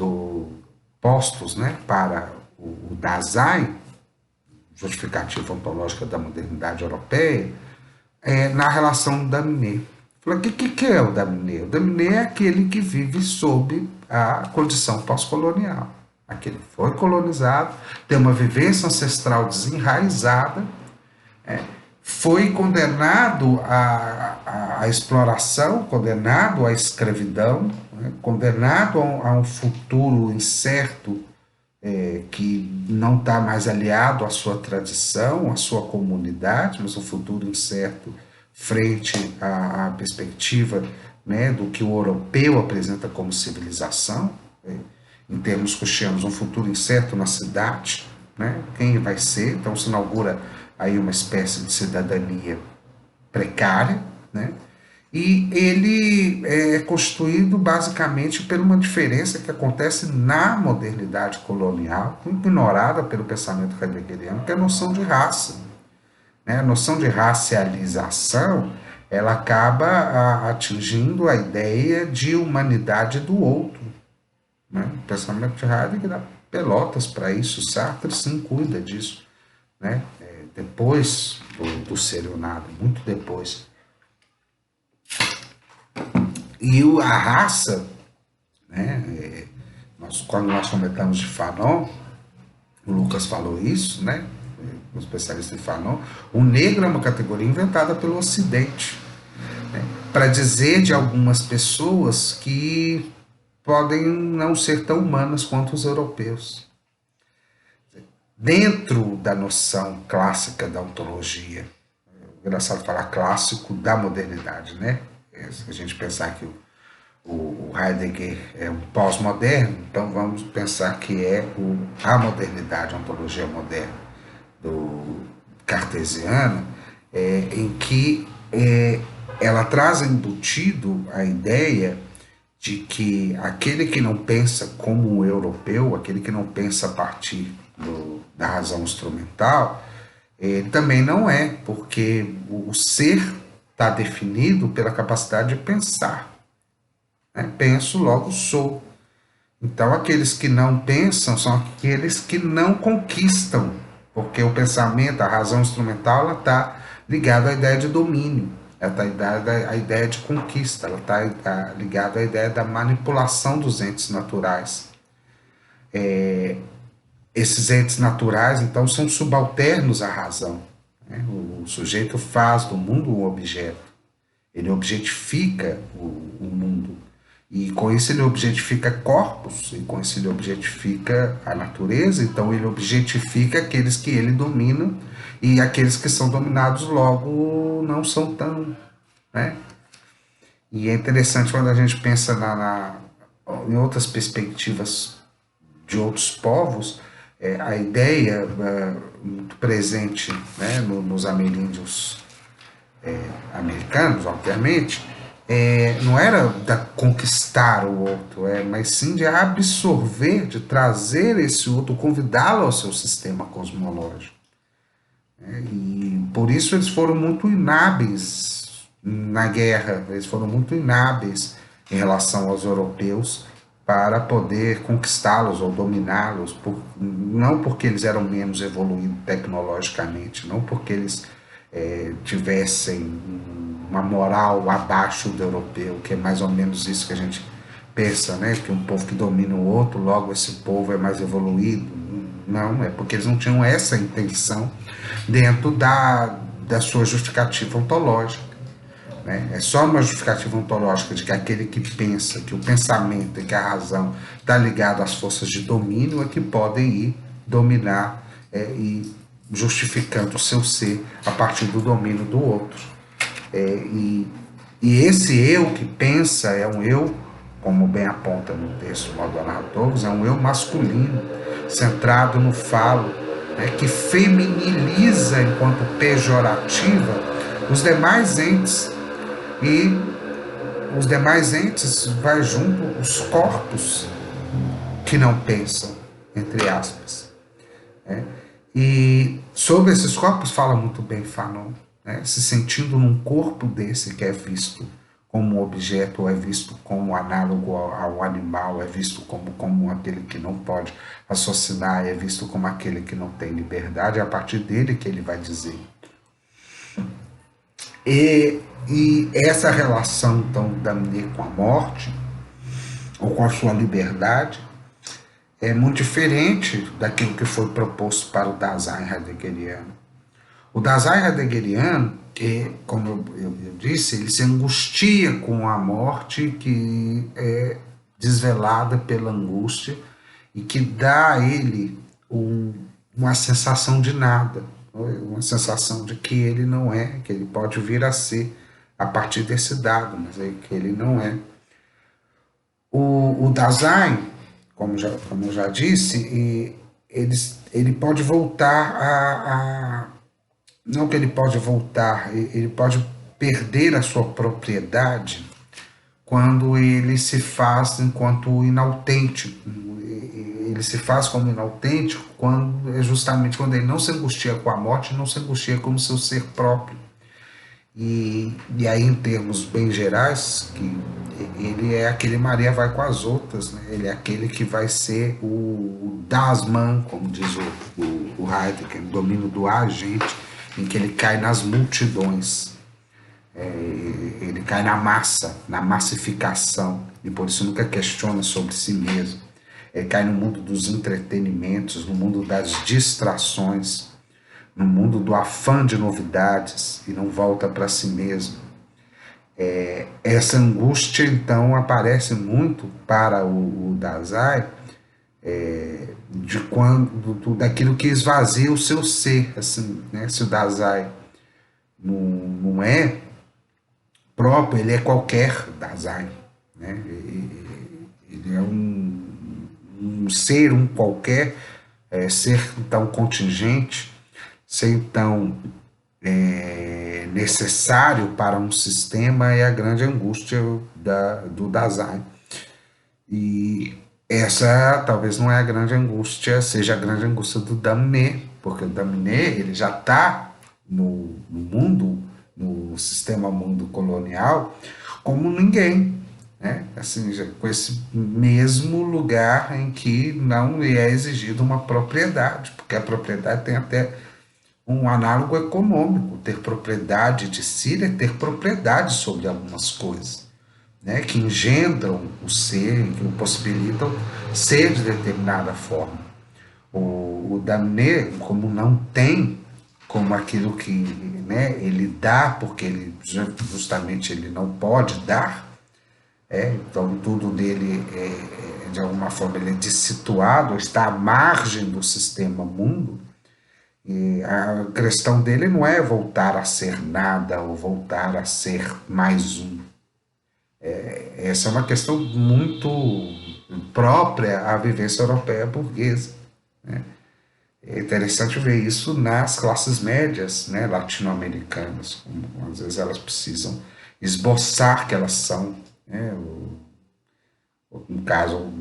postos, né, para o Dasein, justificativa ontológica da modernidade europeia, na relação do Daminet. Falei, o que é o Daminet? O Daminet é aquele que vive sob a condição pós-colonial. Aquele foi colonizado, tem uma vivência ancestral desenraizada, foi condenado à exploração, condenado à escravidão, né, condenado a um futuro incerto, que não está mais aliado à sua tradição, à sua comunidade, mas um futuro incerto frente à perspectiva, né, do que o europeu apresenta como civilização, em termos cristianos, um futuro incerto na cidade, né, quem vai ser, então se inaugura aí uma espécie de cidadania precária, né, e ele é constituído basicamente por uma diferença que acontece na modernidade colonial, ignorada pelo pensamento heideggeriano, que é a noção de raça, né? A noção de racialização, ela acaba atingindo a ideia de humanidade do outro, né? O pensamento de Heidegger dá pelotas para isso, Sartre sim cuida disso, né? Depois do Ser e o Nada, muito depois. E a raça, né, quando nós comentamos de Fanon, o Lucas falou isso, né, um especialista em Fanon, o negro é uma categoria inventada pelo Ocidente, né, para dizer de algumas pessoas que podem não ser tão humanas quanto os europeus. Dentro da noção clássica da ontologia, é engraçado falar clássico da modernidade, né? Se a gente pensar que o Heidegger é um pós-moderno, então vamos pensar que é a modernidade, a ontologia moderna do cartesiana, em que ela traz embutido a ideia de que aquele que não pensa como o europeu, aquele que não pensa a partir da razão instrumental, ele também não é, porque o ser está definido pela capacidade de pensar. Né? Penso, logo sou. Então, aqueles que não pensam são aqueles que não conquistam, porque o pensamento, a razão instrumental, ela está ligada à ideia de domínio, ela está ligada à ideia de conquista, ela está ligada à ideia da manipulação dos entes naturais. Esses entes naturais, então, são subalternos à razão. Né? O sujeito faz do mundo um objeto, ele objetifica o mundo. E com isso ele objetifica corpos, e com isso ele objetifica a natureza, então ele objetifica aqueles que ele domina, e aqueles que são dominados logo não são tão, né? E é interessante quando a gente pensa em outras perspectivas de outros povos, a ideia muito presente, né, nos ameríndios americanos, obviamente, não era da conquistar o outro, mas sim de absorver, de trazer esse outro, convidá-lo ao seu sistema cosmológico. E por isso eles foram muito inábeis na guerra, eles foram muito inábeis em relação aos europeus para poder conquistá-los ou dominá-los, não porque eles eram menos evoluídos tecnologicamente, não porque eles tivessem uma moral abaixo do europeu, que é mais ou menos isso que a gente pensa, né? Que um povo que domina o outro, logo esse povo é mais evoluído. Não, é porque eles não tinham essa intenção dentro da sua justificativa ontológica. Né? É só uma justificativa ontológica de que aquele que pensa, que o pensamento e que a razão está ligado às forças de domínio é que podem ir dominar e justificando o seu ser a partir do domínio do outro. E esse eu que pensa é um eu, como bem aponta no texto Maldonado Torres, é um eu masculino, centrado no falo, né, que feminiliza enquanto pejorativa os demais entes e os demais entes vai junto os corpos que não pensam, entre aspas. Né? E sobre esses corpos fala muito bem Fanon, né? Se sentindo num corpo desse que é visto como objeto, ou é visto como análogo ao animal, é visto como aquele que não pode raciocinar, é visto como aquele que não tem liberdade, é a partir dele que ele vai dizer. E essa relação, então, da mulher com a morte, ou com a sua liberdade, é muito diferente daquilo que foi proposto para o Dasein heideggeriano. O Dasein heideggeriano, como eu disse, ele se angustia com a morte que é desvelada pela angústia e que dá a ele uma sensação de nada, uma sensação de que ele não é, que ele pode vir a ser a partir desse dado, mas é que ele não é. O Dasein, como eu já disse, ele pode voltar não que ele pode voltar, ele pode perder a sua propriedade quando ele se faz enquanto inautêntico. Ele se faz como inautêntico justamente quando ele não se angustia com a morte, não se angustia como seu ser próprio. E aí, em termos bem gerais, que ele é aquele Maria vai com as outras, né? Ele é aquele que vai ser o Dasman, como diz o Heidegger, o domínio do agente, em que ele cai nas multidões, ele cai na massa, na massificação, e por isso nunca questiona sobre si mesmo. Ele cai no mundo dos entretenimentos, no mundo das distrações, no mundo do afã de novidades e não volta para si mesmo. Essa angústia, então, aparece muito para o Dasein daquilo que esvazia o seu ser. Assim, né? Se o Dasein não é próprio, ele é qualquer Dasein. Né? Ele é um ser, um qualquer, ser tão contingente, ser tão necessário para um sistema, é a grande angústia do Dasein. E essa talvez não é a grande angústia, seja a grande angústia do Damné, porque o Damné ele já está no mundo, no sistema mundo colonial, como ninguém. Né? Assim, com esse mesmo lugar em que não é exigida uma propriedade, porque a propriedade tem até um análogo econômico. Ter propriedade de si é ter propriedade sobre algumas coisas, né, que engendram o ser, que o possibilitam ser de determinada forma. O Damné, como não tem, como aquilo que, né, ele dá, porque ele justamente ele não pode dar, então tudo dele de alguma forma ele é dessituado, está à margem do sistema mundo. E a questão dele não é voltar a ser nada ou voltar a ser mais um. Essa é uma questão muito própria à vivência europeia burguesa. Né? É interessante ver isso nas classes médias, né, latino-americanas, como às vezes elas precisam esboçar que elas são. Né? No caso,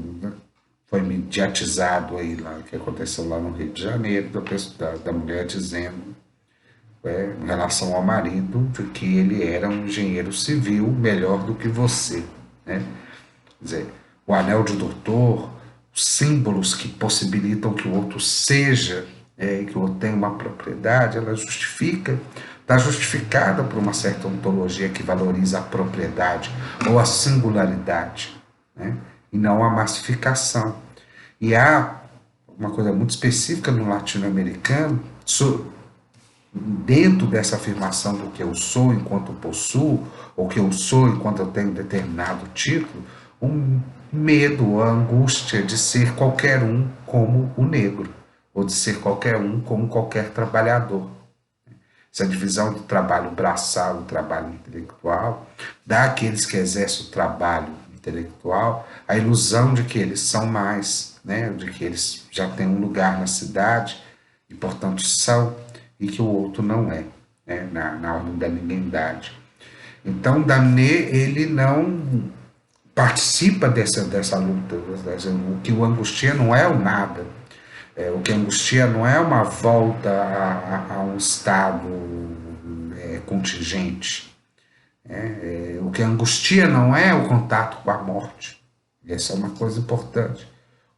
foi mediatizado aí lá, o que aconteceu lá no Rio de Janeiro, da mulher dizendo, em relação ao marido, de que ele era um engenheiro civil melhor do que você. Né? Quer dizer, o anel de doutor, os símbolos que possibilitam que o outro seja, que o outro tenha uma propriedade, ela está justificada por uma certa ontologia que valoriza a propriedade ou a singularidade, né? E não a massificação. E há uma coisa muito específica no latino-americano, dentro dessa afirmação do que eu sou enquanto possuo, ou que eu sou enquanto eu tenho determinado título, um medo, a angústia de ser qualquer um como o negro, ou de ser qualquer um como qualquer trabalhador. Essa divisão do trabalho braçal, do trabalho intelectual, dá àqueles que exercem o trabalho intelectual a ilusão de que eles são mais, né? De que eles já têm um lugar na cidade e, portanto, são, e que o outro não é, né? Na ordem da ninguém-dade. Então, Damnê, ele não participa dessa luta. O que o angustia não é o nada. O que angustia não é uma volta a um estado contingente. O que angustia não é o contato com a morte. Essa é uma coisa importante.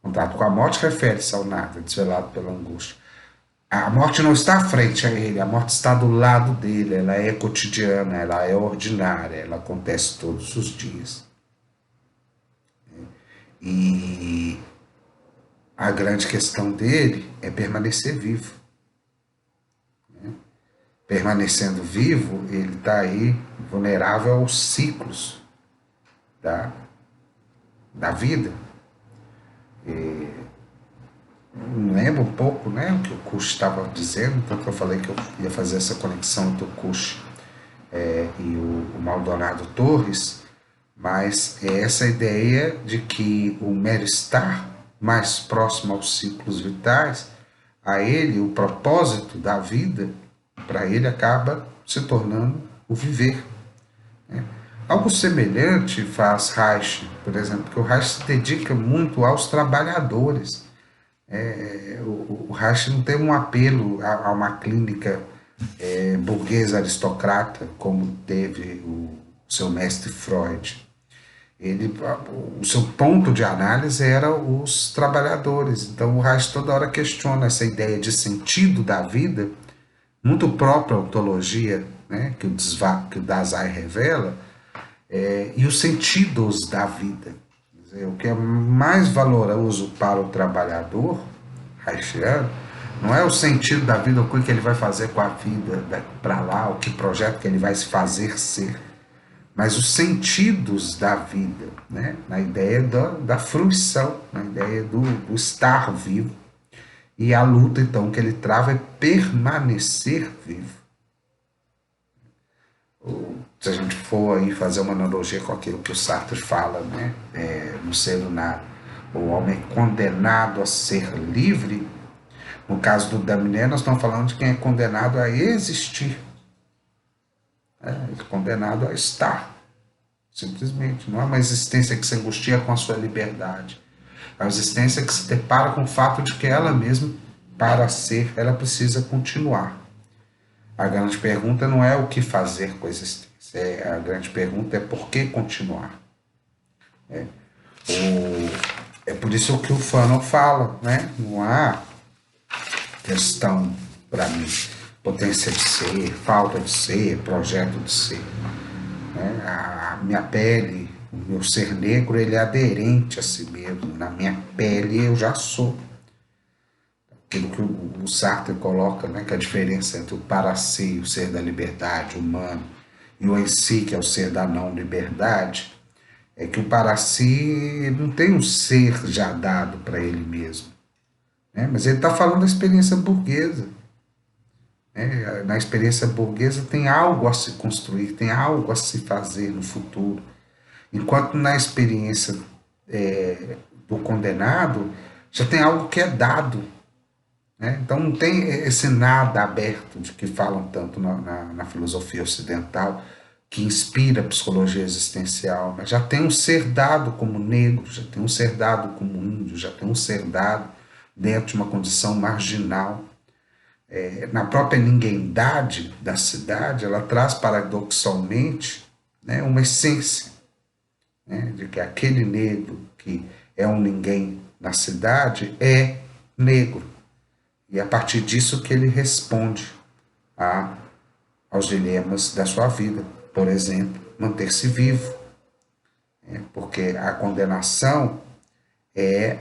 O contato com a morte refere-se ao nada, desvelado pela angústia. A morte não está à frente a ele, a morte está do lado dele, ela é cotidiana, ela é ordinária, ela acontece todos os dias. E a grande questão dele é permanecer vivo. Permanecendo vivo, ele está aí vulnerável aos ciclos da vida. Lembra um pouco, né, o que o Kush estava dizendo, tanto que eu falei que eu ia fazer essa conexão entre o Kush e o Maldonado Torres, mas é essa ideia de que o mero estar mais próximo aos ciclos vitais, a ele, o propósito da vida, para ele acaba se tornando o viver. Né? Algo semelhante faz Reich, por exemplo, que o Reich se dedica muito aos trabalhadores. O Reich não tem um apelo a uma clínica burguesa aristocrata, como teve o seu mestre Freud. O seu ponto de análise era os trabalhadores. Então o Reich toda hora questiona essa ideia de sentido da vida, muito própria à ontologia, né, que o Dasein revela, e os sentidos da vida. Quer dizer, o que é mais valoroso para o trabalhador haitiano não é o sentido da vida, o que ele vai fazer com a vida para lá, o que projeto que ele vai se fazer ser, mas os sentidos da vida, né? Na ideia da fruição, na ideia do estar vivo. E a luta, então, que ele trava é permanecer vivo. Se a gente for aí fazer uma analogia com aquilo que o Sartre fala, né, no Ser do Nada, o homem é condenado a ser livre. No caso do Damné, nós estamos falando de quem é condenado a existir, condenado a estar, simplesmente. Não é uma existência que se angustia com a sua liberdade, é uma existência que se depara com o fato de que ela mesma, para ser, ela precisa continuar. A grande pergunta não é o que fazer com a existência, a grande pergunta é por que continuar. É por isso que o Fanon fala, né? Não há questão, para mim, potência de ser, falta de ser, projeto de ser. Né? A minha pele, o meu ser negro, ele é aderente a si mesmo. Na minha pele eu já sou. Aquilo que o Sartre coloca, né, que a diferença entre o para si, o ser da liberdade humano, e o em si, que é o ser da não liberdade, é que o para si não tem um ser já dado para ele mesmo. Né? Mas ele está falando da experiência burguesa. Né? Na experiência burguesa tem algo a se construir, tem algo a se fazer no futuro. Enquanto na experiência do condenado já tem algo que é dado. Né? Então não tem esse nada aberto de que falam tanto na filosofia ocidental, que inspira a psicologia existencial, mas já tem um ser dado como negro, já tem um ser dado como índio, já tem um ser dado dentro de uma condição marginal. Na própria ninguémdade da cidade, ela traz paradoxalmente, né, uma essência, né, de que aquele negro que é um ninguém na cidade é negro. E é a partir disso que ele responde aos dilemas da sua vida. Por exemplo, manter-se vivo. Porque a condenação é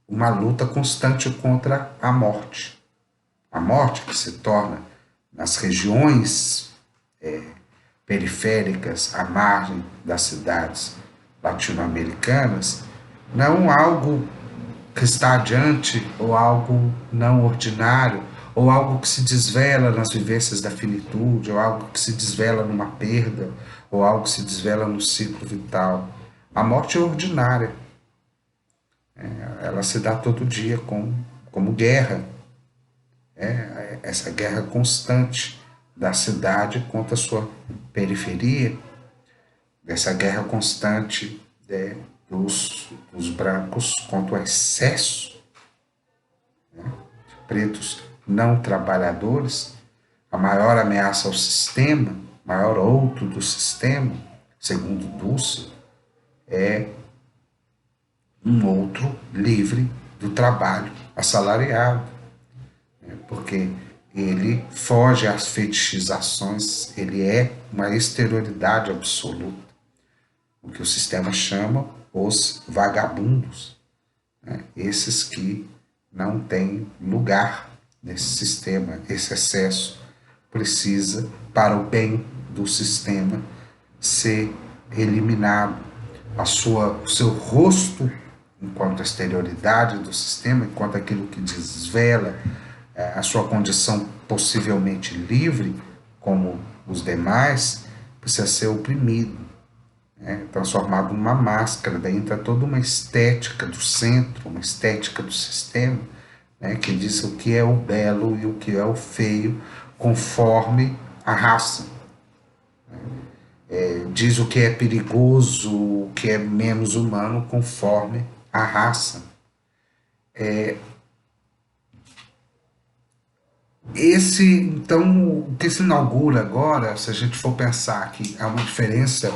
uma luta constante contra a morte. A morte que se torna, nas regiões periféricas, à margem das cidades latino-americanas, não algo que está adiante, ou algo não ordinário, ou algo que se desvela nas vivências da finitude, ou algo que se desvela numa perda, ou algo que se desvela no ciclo vital. A morte é ordinária. Ela se dá todo dia como guerra. Essa guerra constante da cidade contra a sua periferia. dessa guerra constante, né, dos brancos contra o excesso, né, de pretos não trabalhadores. A maior ameaça ao sistema, maior outro do sistema, segundo Dussel, é um outro livre do trabalho assalariado, né? Porque ele foge às fetichizações, ele é uma exterioridade absoluta, o que o sistema chama os vagabundos, né? Esses que não têm lugar nesse sistema. Esse excesso precisa, para o bem do sistema, ser eliminado. O seu rosto, enquanto exterioridade do sistema, enquanto aquilo que desvela a sua condição possivelmente livre, como os demais, precisa ser oprimido, né? Transformado numa máscara. Daí entra toda uma estética do centro, uma estética do sistema, né? Que diz o que é o belo e o que é o feio, conforme a raça. Diz o que é perigoso, o que é menos humano, conforme a raça. Então, o que se inaugura agora, se a gente for pensar que há uma diferença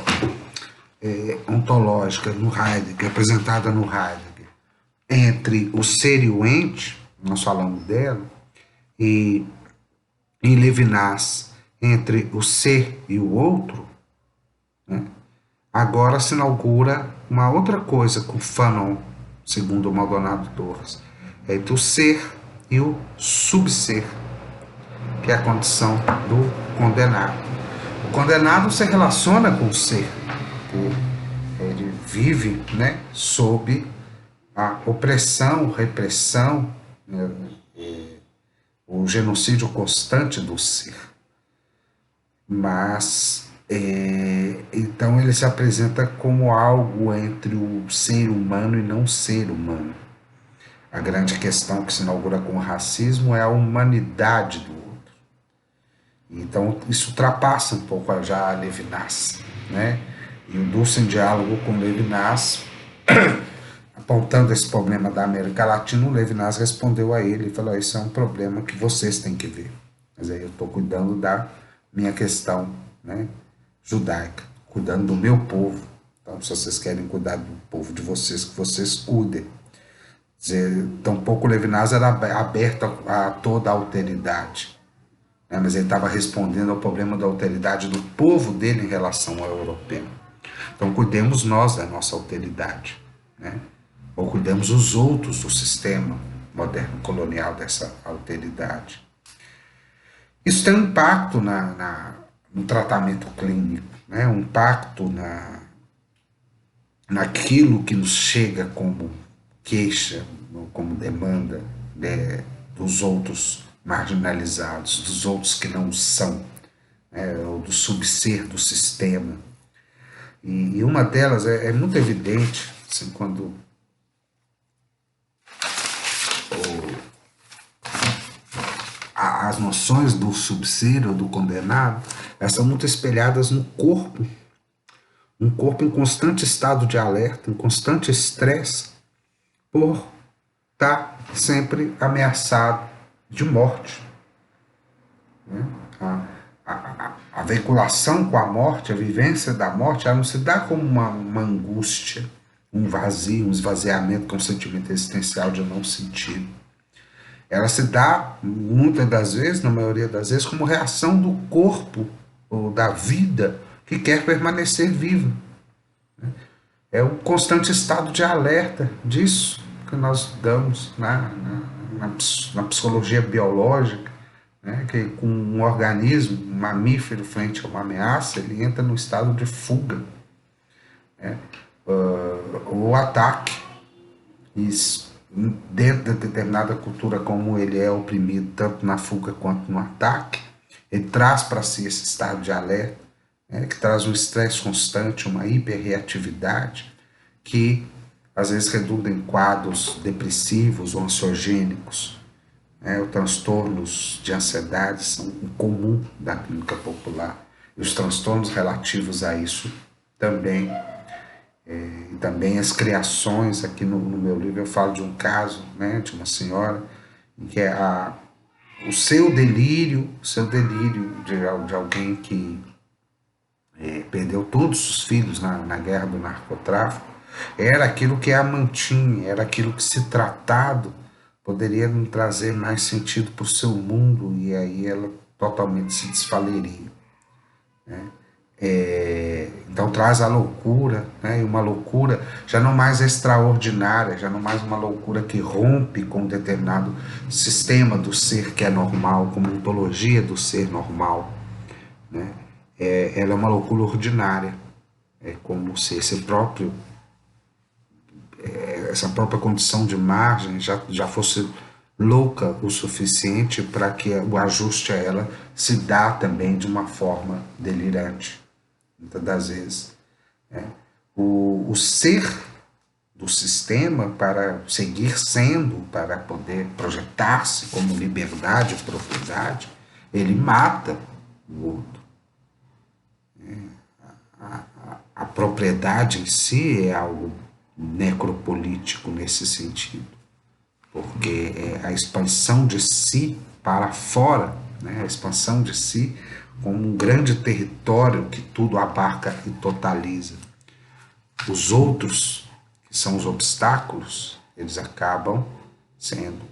ontológica no Heidegger, apresentada no Heidegger, entre o ser e o ente, nós falamos dela, e em Levinas, entre o ser e o outro, né? Agora se inaugura uma outra coisa com Fanon, segundo o Maldonado Torres, entre o ser e o subser, que é a condição do condenado. O condenado se relaciona com o ser, ele vive, né, sob a opressão, repressão, né, o genocídio constante do ser. Mas, então ele se apresenta como algo entre o ser humano e não ser humano. A grande questão que se inaugura com o racismo é a humanidade do outro. Então, isso ultrapassa um pouco já a Levinas, né? E o Dussel, em diálogo com Levinas, apontando esse problema da América Latina, o Levinas respondeu a ele e falou: isso é um problema que vocês têm que ver. Mas aí eu estou cuidando da minha questão, né, judaica, cuidando do meu povo. Então, se vocês querem cuidar do povo de vocês, que vocês cuidem. Tampouco Levinas era aberto a toda a alteridade, né, mas ele estava respondendo ao problema da alteridade do povo dele em relação ao europeu. Então, cuidemos nós da nossa alteridade, né? Ou cuidemos os outros do sistema moderno colonial dessa alteridade. Isso tem um impacto no tratamento clínico, né? Um impacto naquilo que nos chega como queixa, como demanda, né, dos outros marginalizados, dos outros que não são, né, ou do subser do sistema. E uma delas é muito evidente, assim, quando as noções do subser ou do condenado, elas são muito espelhadas no corpo, um corpo em constante estado de alerta, em constante estresse, por estar sempre ameaçado de morte, né? A veiculação com a morte, a vivência da morte, ela não se dá como uma angústia, um vazio, um esvaziamento, que é um sentimento existencial de não sentido. Ela se dá, muitas das vezes, na maioria das vezes, como reação do corpo ou da vida que quer permanecer viva. É o constante estado de alerta disso que nós damos na psicologia biológica, né? Que com um organismo, um mamífero, frente a uma ameaça, ele entra no estado de fuga, né? Ou ataque. Isso, dentro de determinada cultura, como ele é oprimido tanto na fuga quanto no ataque, ele traz para si esse estado de alerta, né, que traz um estresse constante, uma hiperreatividade, que às vezes redunda em quadros depressivos ou ansiogênicos, né? Os transtornos de ansiedade são comum da clínica popular, e os transtornos relativos a isso também. E também as criações, aqui no meu livro eu falo de um caso, né, de uma senhora, em que o seu delírio de alguém que perdeu todos os filhos na guerra do narcotráfico, era aquilo que a mantinha, era aquilo que, se tratado, poderia não trazer mais sentido para o seu mundo, e aí ela totalmente se desfaleria. Então traz a loucura, né? E uma loucura já não mais extraordinária, já não mais uma loucura que rompe com um determinado sistema do ser que é normal, como ontologia do ser normal, né? Ela é uma loucura ordinária, é como se essa própria condição de margem já fosse louca o suficiente para que o ajuste a ela se dá também de uma forma delirante, muitas das vezes. O ser do sistema, para seguir sendo, para poder projetar-se como liberdade e propriedade, ele mata o outro. A propriedade em si é algo necropolítico nesse sentido, porque é a expansão de si para fora, né? A expansão de si como um grande território que tudo abarca e totaliza. Os outros, que são os obstáculos, eles acabam sendo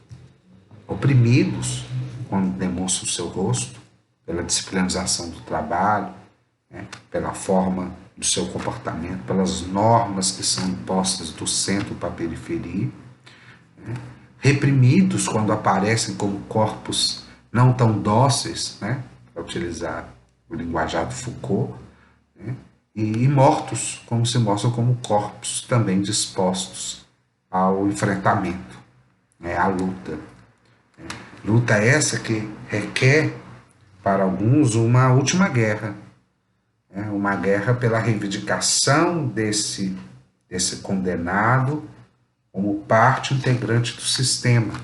oprimidos quando demonstram o seu rosto, pela disciplinização do trabalho, né, pela forma do seu comportamento, pelas normas que são impostas do centro para a periferia, né, reprimidos quando aparecem como corpos não tão dóceis, né, para utilizar o linguajar do Foucault, né, e mortos, como se mostram como corpos também dispostos ao enfrentamento, né, à luta. Luta essa que requer, para alguns, uma última guerra, né, uma guerra pela reivindicação desse condenado como parte integrante do sistema.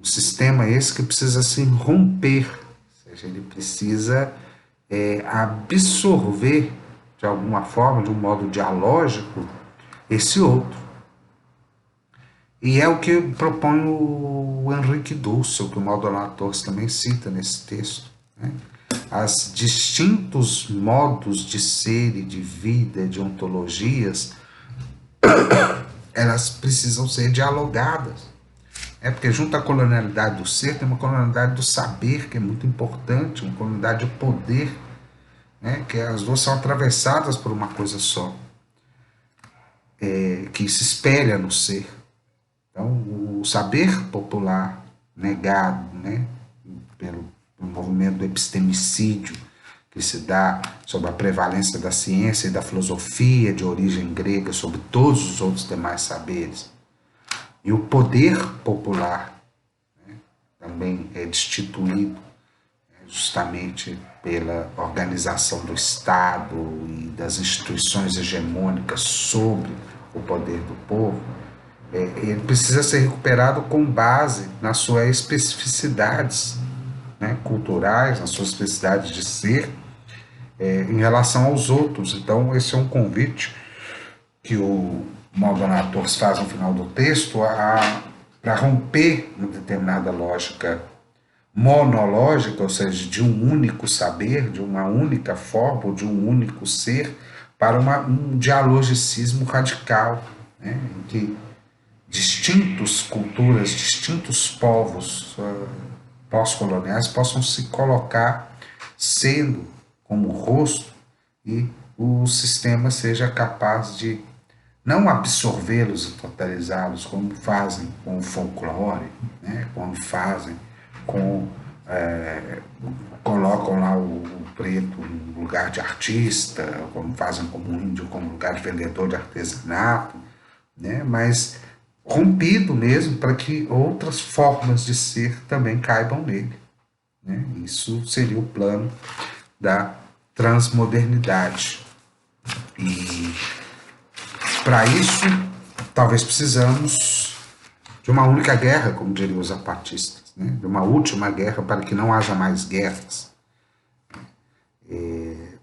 Um sistema esse que precisa se romper, ou seja, ele precisa absorver de alguma forma, de um modo dialógico, esse outro. E é o que propõe o Henrique Dussel, que o Maldonado Torres também cita nesse texto, né? As distintos modos de ser e de vida, de ontologias, elas precisam ser dialogadas. Porque junto à colonialidade do ser, tem uma colonialidade do saber, que é muito importante, uma colonialidade de poder, né, que as duas são atravessadas por uma coisa só, que se espelha no ser. Então, o saber popular negado, né, pelo movimento do epistemicídio, que se dá sobre a prevalência da ciência e da filosofia de origem grega sobre todos os outros demais saberes, e o poder popular, né, também é destituído, justamente pela organização do Estado e das instituições hegemônicas sobre o poder do povo, ele precisa ser recuperado com base nas suas especificidades, né, culturais, nas suas especificidades de ser, em relação aos outros. Então, esse é um convite que o Maldonado Torres faz no final do texto para romper uma determinada lógica monológica, ou seja, de um único saber, de uma única forma, de um único ser, para um dialogicismo radical, né, em que distintas culturas, distintos povos pós-coloniais possam se colocar sendo como rosto, e o sistema seja capaz de não absorvê-los e totalizá-los, como fazem com o folclore, né, como fazem com colocam lá o preto no lugar de artista, como fazem como o índio como lugar de vendedor de artesanato, né, mas rompido mesmo para que outras formas de ser também caibam nele, né? Isso seria o plano da transmodernidade. E para isso, talvez precisamos de uma única guerra, como diriam os zapatistas, né? De uma última guerra para que não haja mais guerras.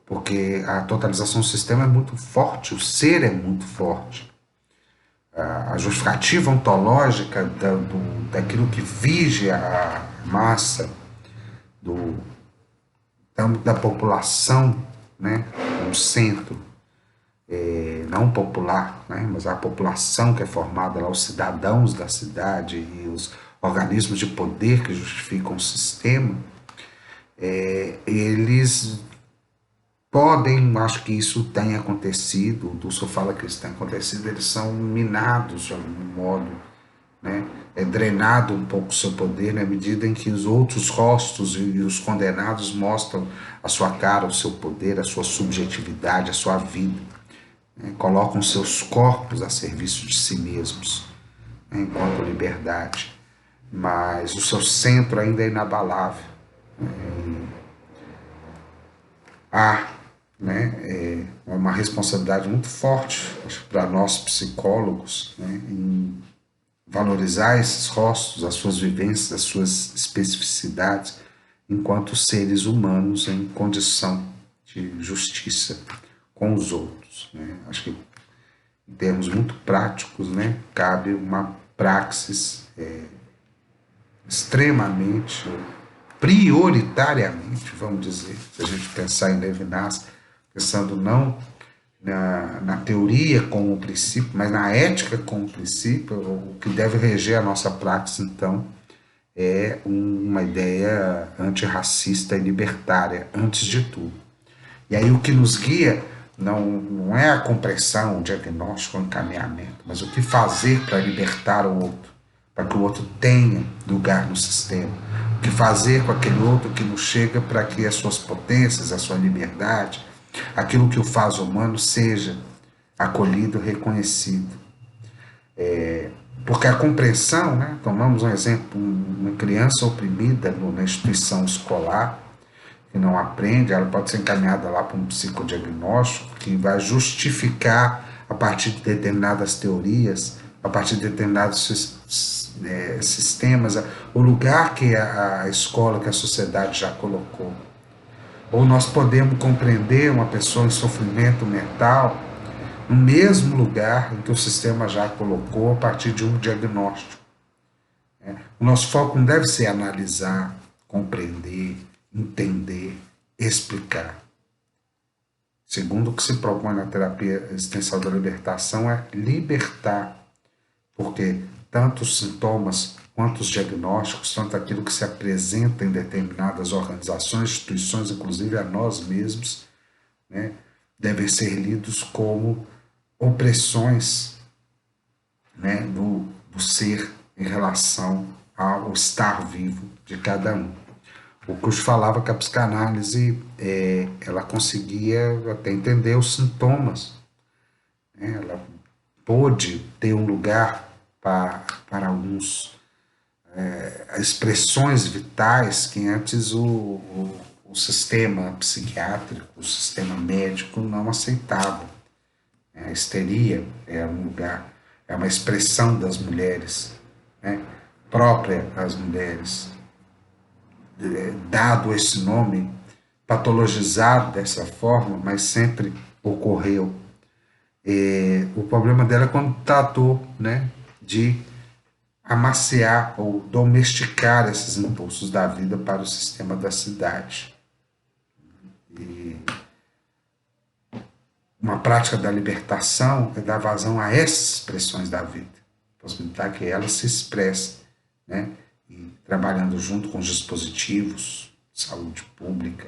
porque a totalização do sistema é muito forte, o ser é muito forte. A justificativa ontológica daquilo que vige a massa, da população, né, no centro, não popular, né, mas a população que é formada lá, os cidadãos da cidade e os organismos de poder que justificam o sistema, eles podem, acho que isso tem acontecido, o Dulce fala que isso tem acontecido, eles são minados de algum modo, né? É drenado um pouco o seu poder na medida em que os outros rostos e os condenados mostram a sua cara, o seu poder, a sua subjetividade, a sua vida, né? Colocam seus corpos a serviço de si mesmos, né? Enquanto liberdade, mas o seu centro ainda é inabalável. Há, né, uma responsabilidade muito forte para nós psicólogos, né, em valorizar esses rostos, as suas vivências, as suas especificidades, enquanto seres humanos em condição de justiça com os outros, né. Acho que em termos muito práticos, né, cabe uma praxis extremamente, prioritariamente, vamos dizer, se a gente pensar em Levinas, pensando não na teoria como princípio, mas na ética como princípio, o que deve reger a nossa praxis, então, é uma ideia antirracista e libertária, antes de tudo. E aí o que nos guia não é a compreensão, o diagnóstico, o encaminhamento, mas o que fazer para libertar o outro, para que o outro tenha lugar no sistema. O que fazer com aquele outro que nos chega para que as suas potências, a sua liberdade, aquilo que o faz humano seja acolhido, reconhecido. Porque a compreensão, né, tomamos um exemplo, uma criança oprimida na instituição escolar, que não aprende, ela pode ser encaminhada lá para um psicodiagnóstico que vai justificar, a partir de determinadas teorias, a partir de determinados sistemas, o lugar que a escola, que a sociedade já colocou. Ou nós podemos compreender uma pessoa em sofrimento mental no mesmo lugar em que o sistema já colocou a partir de um diagnóstico. O nosso foco não deve ser analisar, compreender, entender, explicar. Segundo o que se propõe na terapia existencial da libertação é libertar, porque tanto os sintomas quanto os diagnósticos, tanto aquilo que se apresenta em determinadas organizações, instituições, inclusive a nós mesmos, né, devem ser lidos como opressões, né, do ser em relação ao estar vivo de cada um. O Kusch falava que a psicanálise ela conseguia até entender os sintomas, né? Ela pôde ter um lugar para alguns expressões vitais que antes o sistema psiquiátrico, o sistema médico não aceitava. A histeria é um lugar, é uma expressão das mulheres, né? Própria às mulheres, dado esse nome, patologizado dessa forma, mas sempre ocorreu. O problema dela é quando tratou, né, de amaciar ou domesticar esses impulsos da vida para o sistema da cidade. E uma prática da libertação é dar vazão a essas expressões da vida, possibilitar que elas se expressem, né, e trabalhando junto com os dispositivos de saúde pública,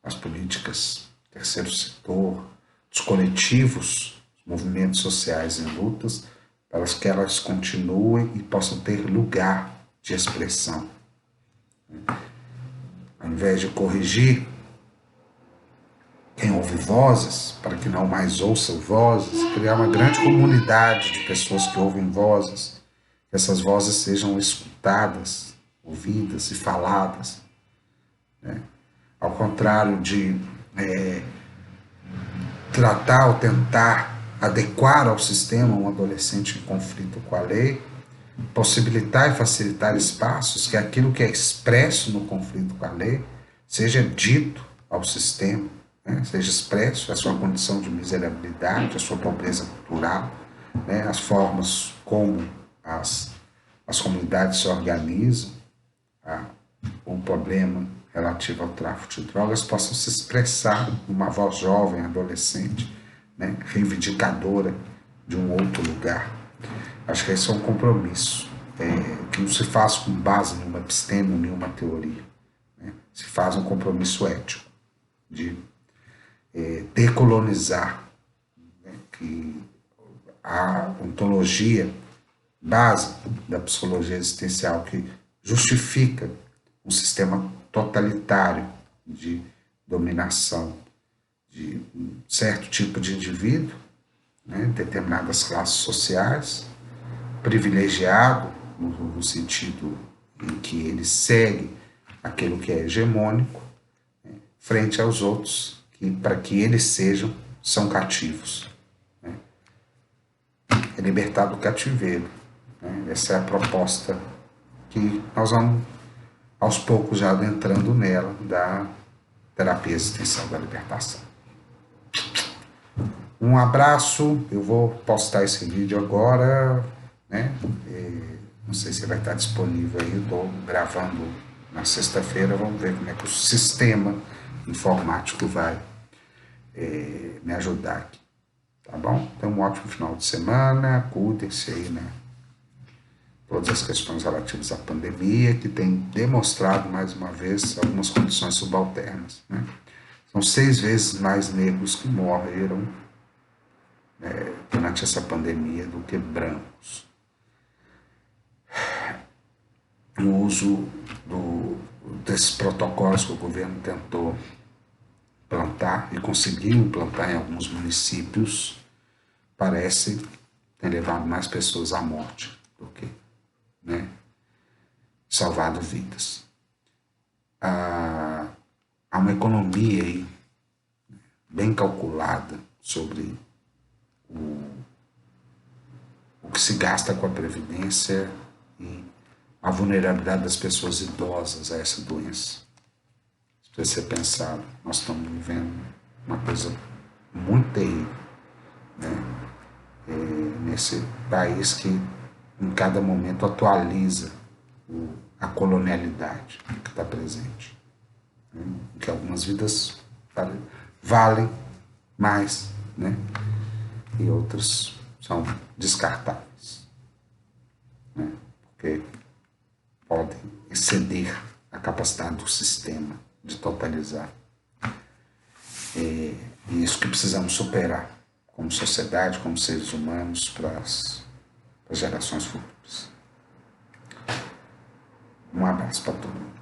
as políticas do terceiro setor, dos coletivos, os movimentos sociais em lutas, para que elas continuem e possam ter lugar de expressão. Ao invés de corrigir quem ouve vozes, para que não mais ouçam vozes, criar uma grande comunidade de pessoas que ouvem vozes, que essas vozes sejam escutadas, ouvidas e faladas, né? Ao contrário de tratar ou tentar adequar ao sistema um adolescente em conflito com a lei, possibilitar e facilitar espaços que aquilo que é expresso no conflito com a lei seja dito ao sistema, né, seja expresso a sua condição de miserabilidade, a sua pobreza cultural, né, as formas como as comunidades se organizam, o problema relativo ao tráfico de drogas possam se expressar numa voz jovem, adolescente, né, reivindicadora de um outro lugar. Acho que esse é um compromisso que não se faz com base nenhuma episteme, nenhuma teoria. Né? Se faz um compromisso ético de decolonizar, né, que a ontologia base da psicologia existencial que justifica um sistema totalitário de dominação de um certo tipo de indivíduo, né, determinadas classes sociais, privilegiado no sentido em que ele segue aquilo que é hegemônico, né, frente aos outros que, para que eles são cativos. Né? É libertar do cativeiro. Né? Essa é a proposta que nós vamos aos poucos já adentrando nela da terapia existencial da libertação. Um abraço, eu vou postar esse vídeo agora, né? Não sei se vai estar disponível aí, eu estou gravando na sexta-feira, vamos ver como é que o sistema informático vai me ajudar aqui, tá bom? Então, um ótimo final de semana, cuidem-se aí, né? Todas as questões relativas à pandemia, que tem demonstrado, mais uma vez, algumas condições subalternas. Né? São 6 vezes mais negros que morreram durante essa pandemia do que brancos. O uso desses protocolos que o governo tentou implantar e conseguiu implantar em alguns municípios parece ter levado mais pessoas à morte do que, né, salvado vidas. Há uma economia aí bem calculada sobre o que se gasta com a previdência e a vulnerabilidade das pessoas idosas a essa doença. Se você pensar, nós estamos vivendo uma coisa muito terrível, né? Nesse país que em cada momento atualiza a colonialidade que está presente, né? Que algumas vidas valem mais, né? E outras são descartáveis, né? Porque podem exceder a capacidade do sistema de totalizar. E isso que precisamos superar como sociedade, como seres humanos, para as gerações futuras. Um abraço para todo mundo.